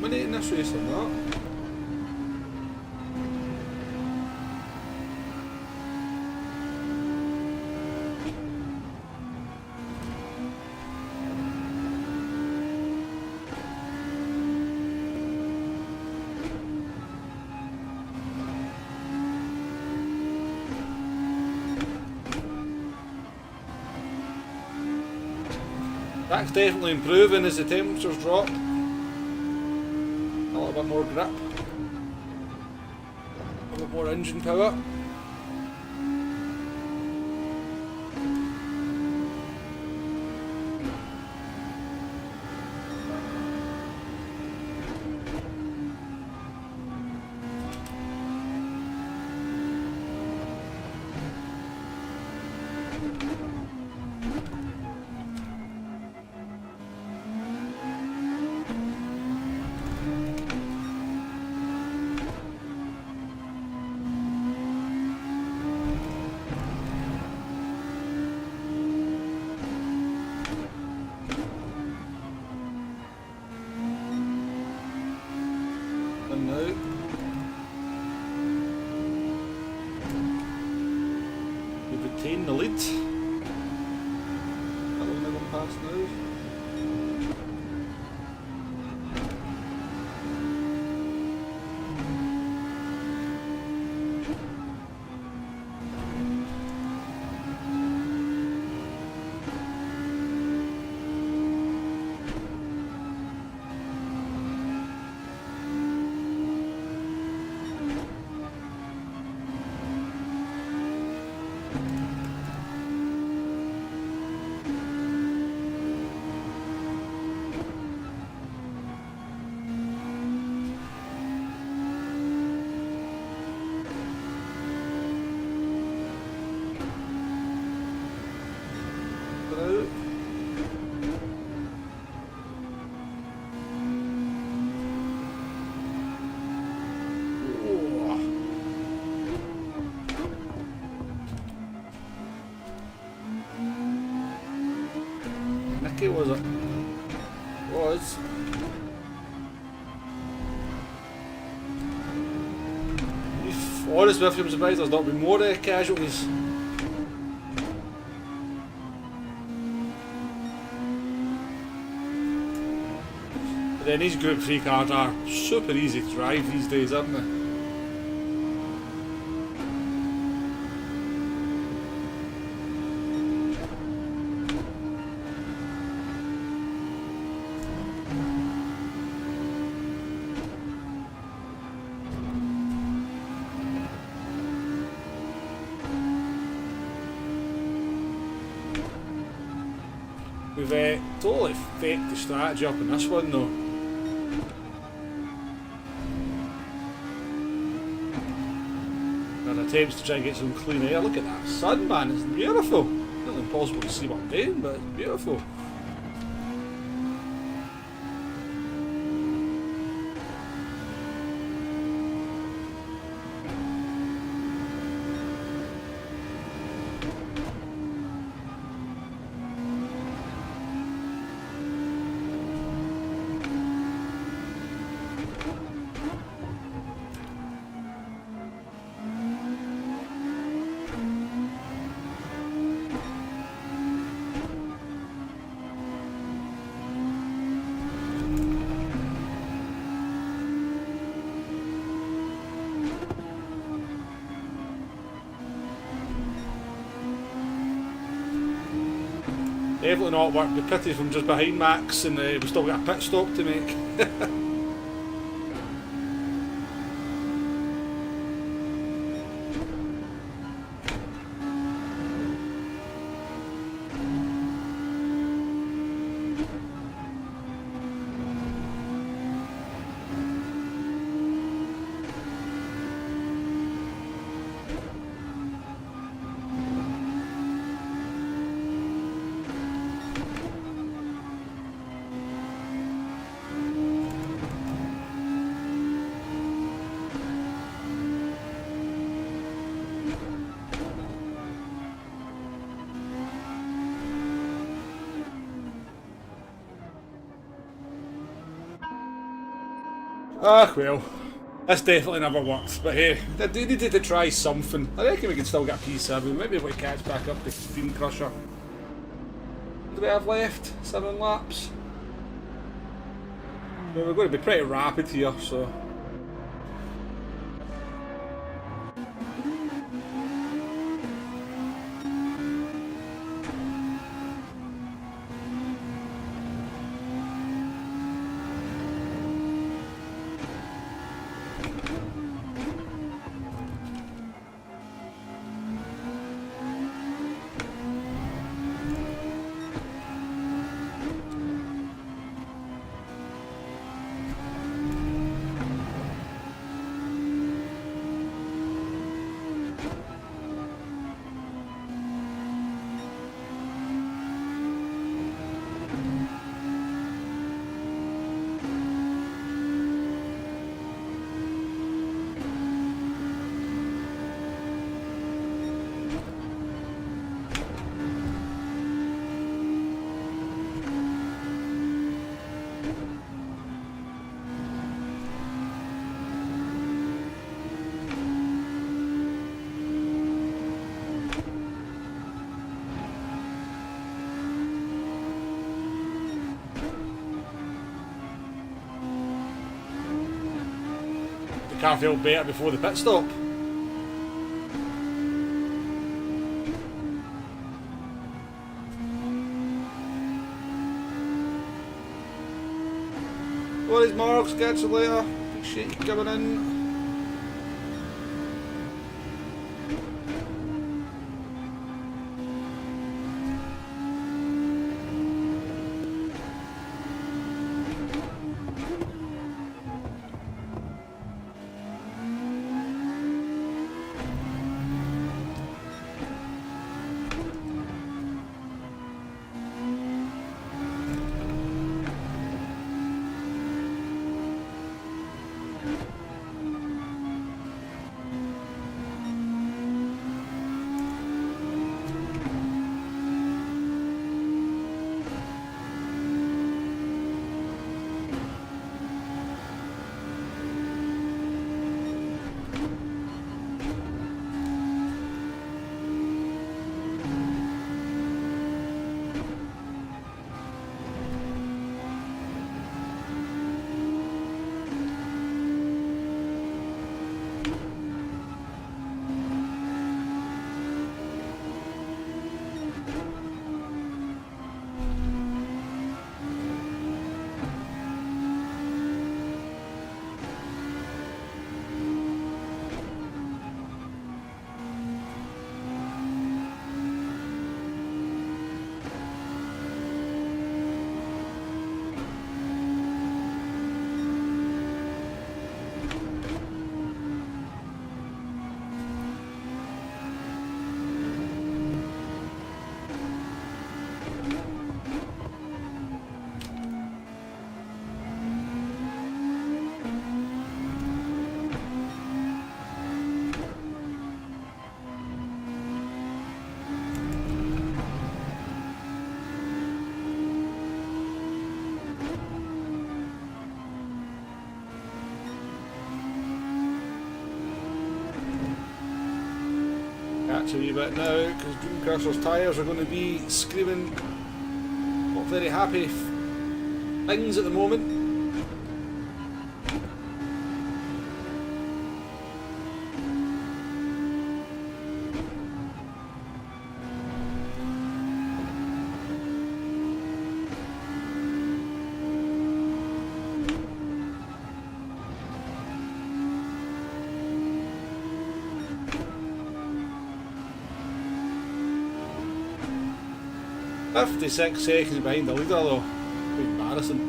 Speaker 1: dominating this race or not. That's definitely improving as the temperatures drop. A little bit more grip. A bit more engine power. The lead. That one they're going past now. Nicky was it? Was. Honest with you, I'm surprised there's not been more casualties. But then these Group 3 cars are super easy to drive these days, aren't they? We've totally faked the strategy up in this one though. Our attempts to try and get some clean air. Look at that sun, man, it's beautiful. It's nearly impossible to see what I'm doing, but it's beautiful. Definitely not work the pity from just behind Max, and we've still got a pit stop to make.
Speaker 2: Ah, well. This definitely never worked, but hey, they needed to try something. I reckon we can still get a P7, we might be able to catch back up the Cream Crusher. What do we have left? 7 laps? Well, we're going to be pretty rapid here, so... The car felt better before the pit stop. What is Marks? Catch you later. Appreciate you coming in. Catch a wee bit now because Gr3's tyres are going to be screaming not very happy things at the moment. "56 seconds behind the leader though, embarrassing."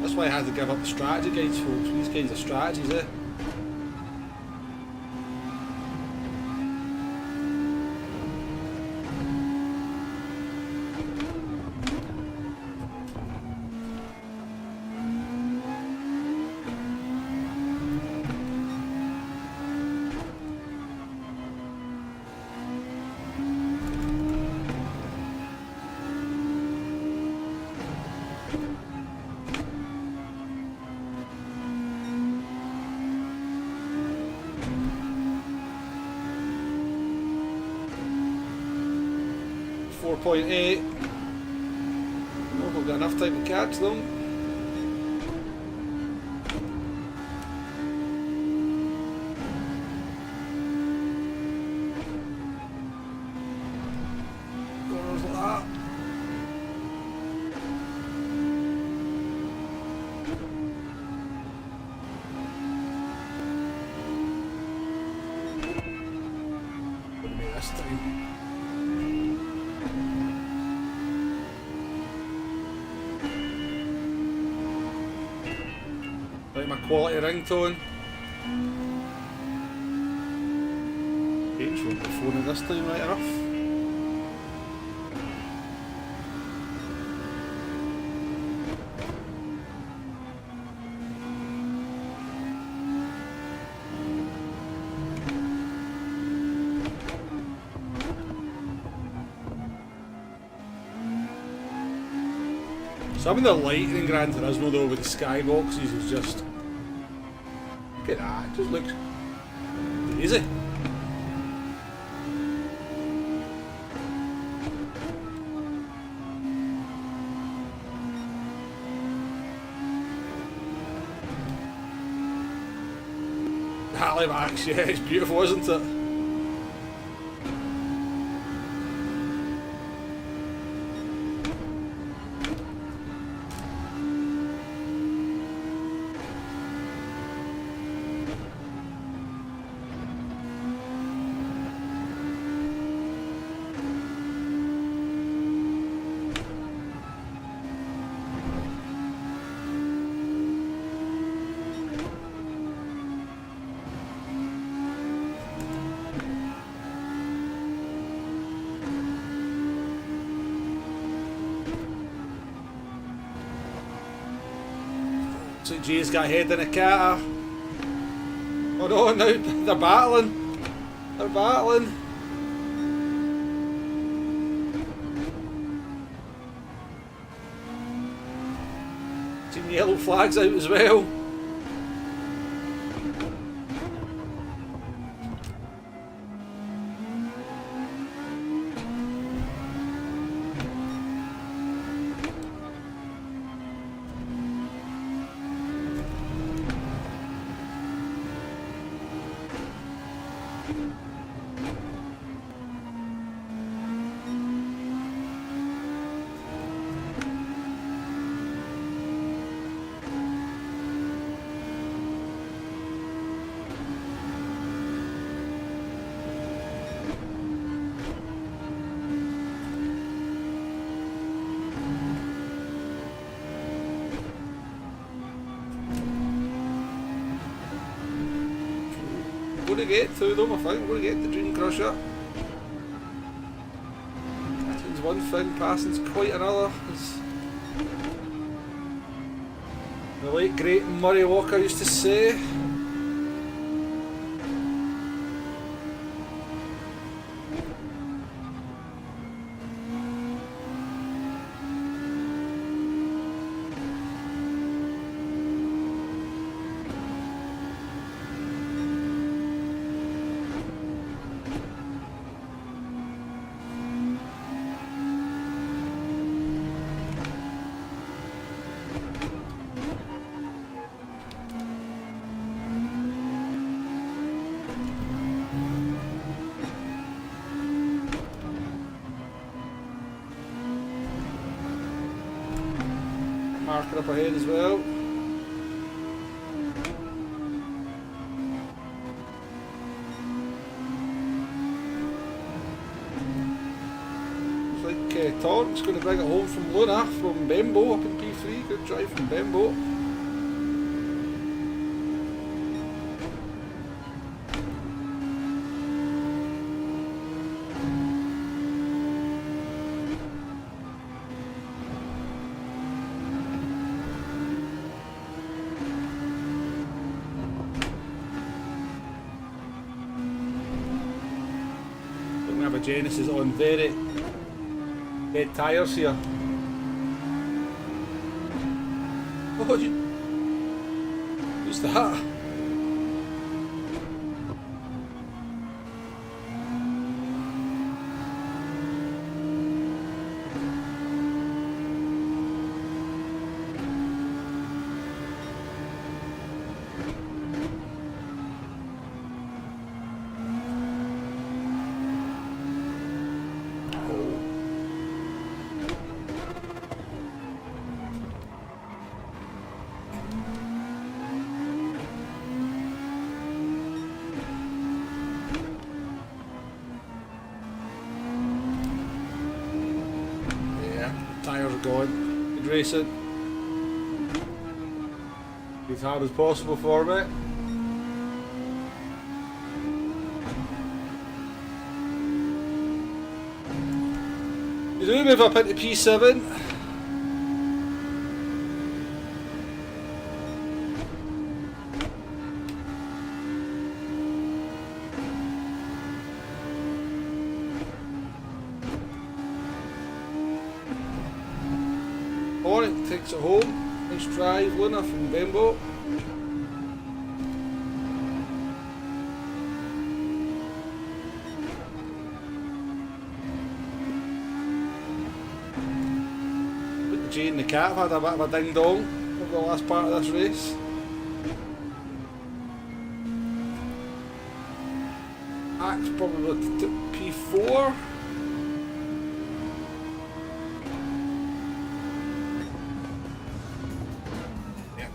Speaker 2: That's why I had to give up the strategy guides, folks. These kinds of strategies, eh?
Speaker 1: 4.8. No, we've got enough time to catch them. Corners like that. This time. Like my quality ringtone. H won't be phoning this time right enough. Some of the lighting in Gran Turismo though with the skyboxes is just... Look at that, it just looks easy. Halifax, yeah, it's beautiful, isn't it? So G's got ahead in a car. Oh no, now they're battling. They're battling. Team yellow flags out as well. Going to get two of them, I think. I'm going to get the Dream Crusher. Passing's one thing, passing's quite another. As the late great Murray Walker used to say. Marker up ahead as well. Looks like Torrent's going to bring it home from Luna from Bembo up in P3. Good drive from Bembo. Genesis on very dead tyres here. Oh, who's that?
Speaker 2: How's it going? Good racing. As hard as possible for me. You do move up into P7. It takes it home. Nice drive, Luna from Bembo. Put the G and the cat have had a bit of a ding dong over the last part of this race. Axe probably P4.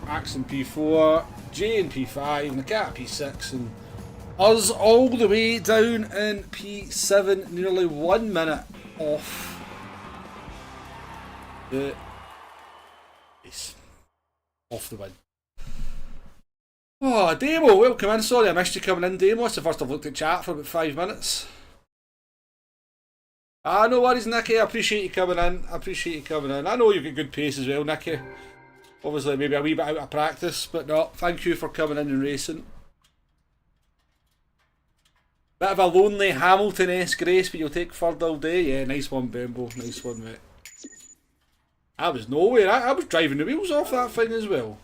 Speaker 2: Axe in P4, J in P5, and the cat P6, and us all the way down in P7, nearly 1 minute off the race. Off the win. Oh, Demo, welcome in. Sorry I missed you coming in, Demo. It's the first I've looked at chat for about 5 minutes. Ah, no worries, Nicky. I appreciate you coming in. I know you've got good pace as well, Nicky. Obviously, maybe a wee bit out of practice, but no, thank you for coming in and racing. Bit of a lonely Hamilton-esque race, but you'll take third all day. Yeah, nice one, Bembo. Nice one, mate. I was nowhere. I was driving the wheels off that thing as well.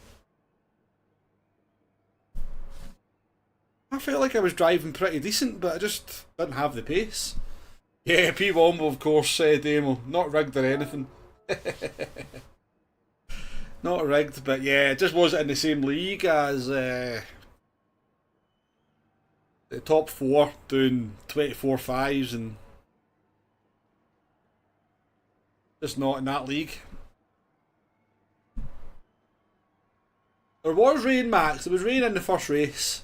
Speaker 2: I felt like I was driving pretty decent, but I just didn't have the pace. Yeah, P-Wombo, of course, Demo. Not rigged or anything. Not rigged, but yeah, it just wasn't in the same league as the top 4 doing 24.5s and just not in that league. There was rain, Max. There was rain in the first race.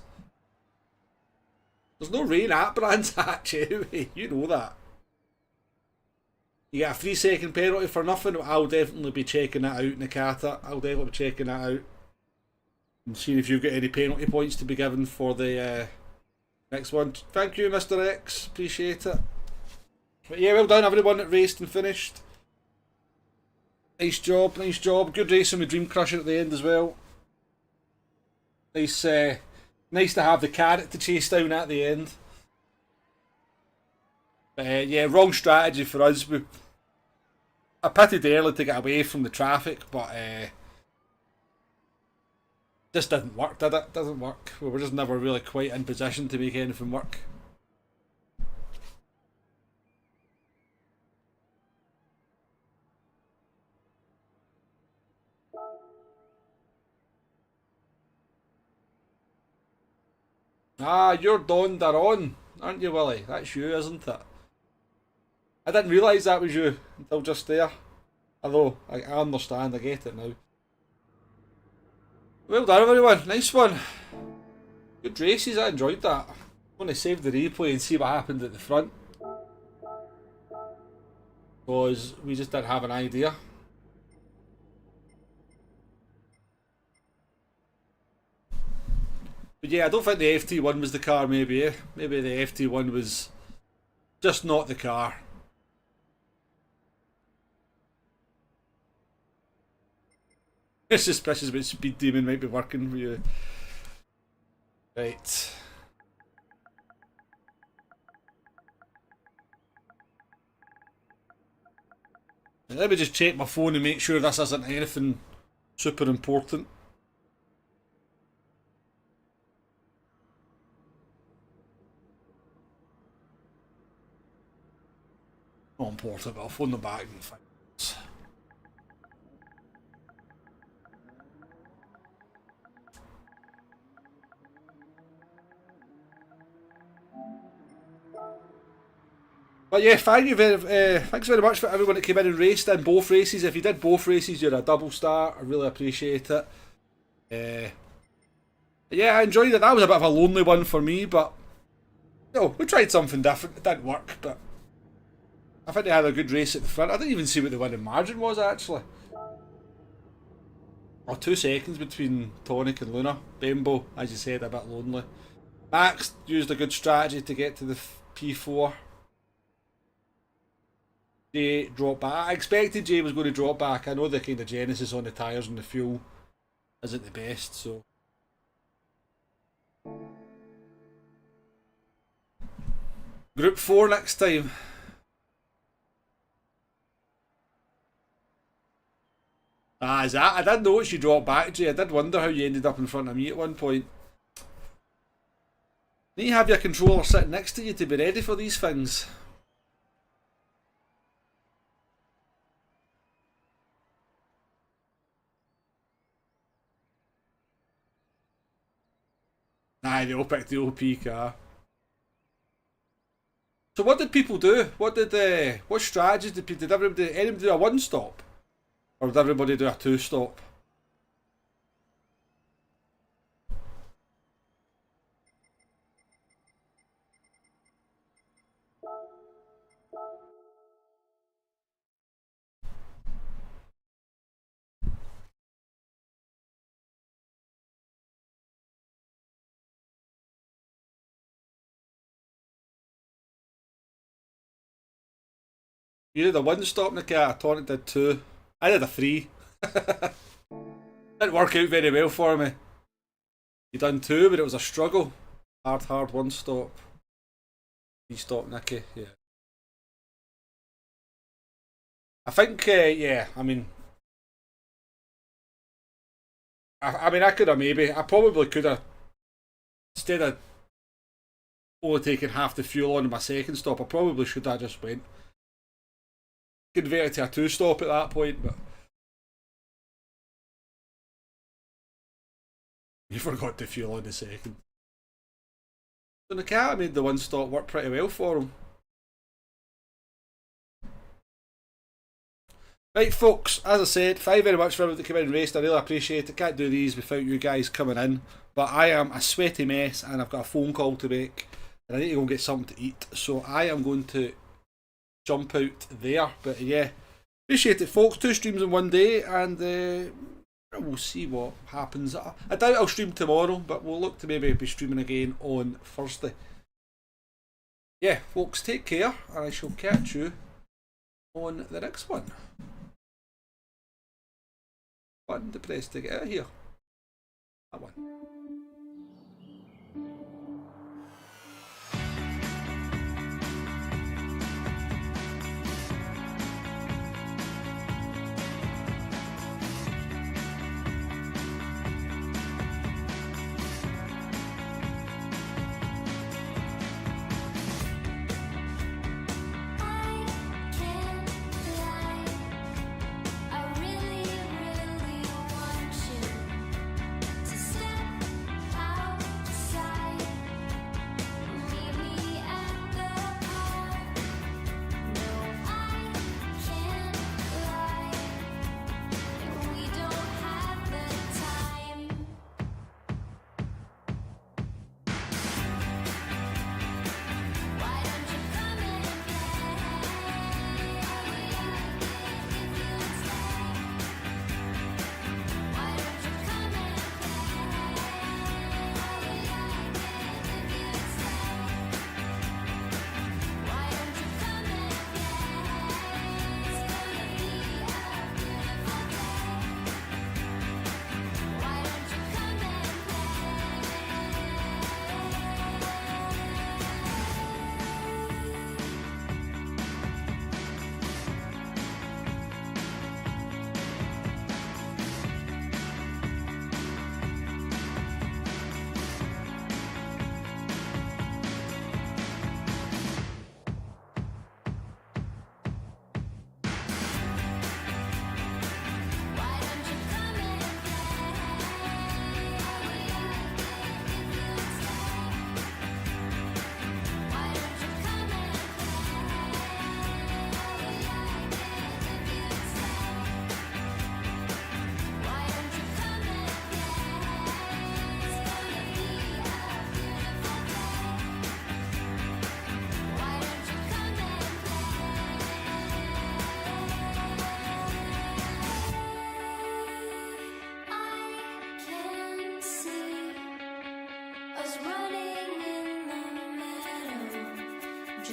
Speaker 2: There's no rain at Brands Hatch anyway, you know that. You get a 3-second penalty for nothing. I'll definitely be checking that out, Nakata. I'll definitely be checking that out. And seeing if you've got any penalty points to be given for the next one. Thank you, Mr. X. Appreciate it. But yeah, well done everyone that raced and finished. Nice job, nice job. Good racing with Dream Crusher at the end as well. Nice, nice to have the carrot to chase down at the end. Yeah, wrong strategy for us. I pitted early to get away from the traffic, but just didn't work, did it? Doesn't work. We were just never really quite in position to make anything work. Ah, you're Don Daron, aren't you, Willie? That's you, isn't it? I didn't realise that was you until just there. Although, I understand, I get it now. Well done everyone, nice one. Good races, I enjoyed that. I'm going to save the replay and see what happened at the front. Because we just didn't have an idea. But yeah, I don't think the FT1 was the car maybe, Maybe the FT1 was just not the car. It's suspicious about Speed Demon might be working for you. Right. Let me just check my phone and make sure this isn't anything super important. Not important, but I'll phone them back in 5 minutes. But yeah, thanks very much for everyone that came in and raced in both races. If you did both races, you're a double star. I really appreciate it. Yeah, I enjoyed it. That was a bit of a lonely one for me, but you know, we tried something different. It didn't work, but I think they had a good race at the front. I didn't even see what the winning margin was actually. Oh, 2 seconds between Tonic and Luna. Bembo, as you said, a bit lonely. Max used a good strategy to get to the P4. Jay dropped back. I expected Jay was going to drop back. I know the kind of genesis on the tyres and the fuel isn't the best, so. Group 4 next time. Ah, is that? I did notice you dropped back, Jay. I did wonder how you ended up in front of me at one point. Need to have your controller sitting next to you to be ready for these things. Nah, they all picked the OP car. So what did people do? What strategies did people? Did anybody do a 1-stop? Or did everybody do a 2-stop? You did a 1-stop in the car, Tonic did 2. I did a 3. Didn't work out very well for me. You done 2, but it was a struggle. Hard 1-stop. 3-stop Nicky, yeah. I think, yeah, I mean, I could have I probably could have, instead of only taking half the fuel on my 2nd stop, I probably should have just went. Converted to a 2-stop at that point, but you forgot the fuel on the 2nd. So the car made the 1-stop work pretty well for him. Right folks, as I said, thank you very much for everyone that came in and raced. I really appreciate it. Can't do these without you guys coming in. But I am a sweaty mess and I've got a phone call to make. And I need to go and get something to eat. So I am going to jump out there. But yeah, appreciate it folks. 2 streams in one day and we'll see what happens. I doubt I'll stream tomorrow, but we'll look to maybe be streaming again on Thursday. Yeah folks, take care and I shall catch you on the next one. Button to press to get out of here. That one.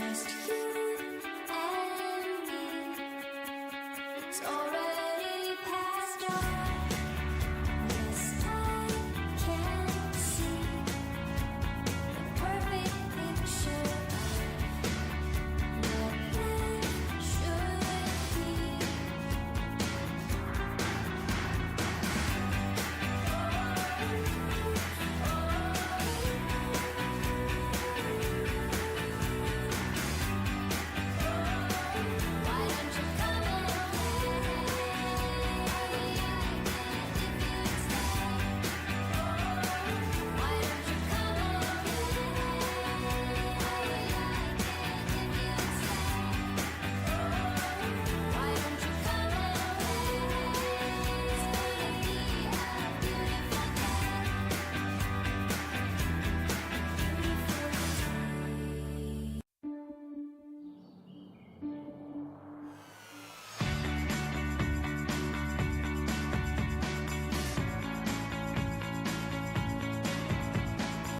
Speaker 3: just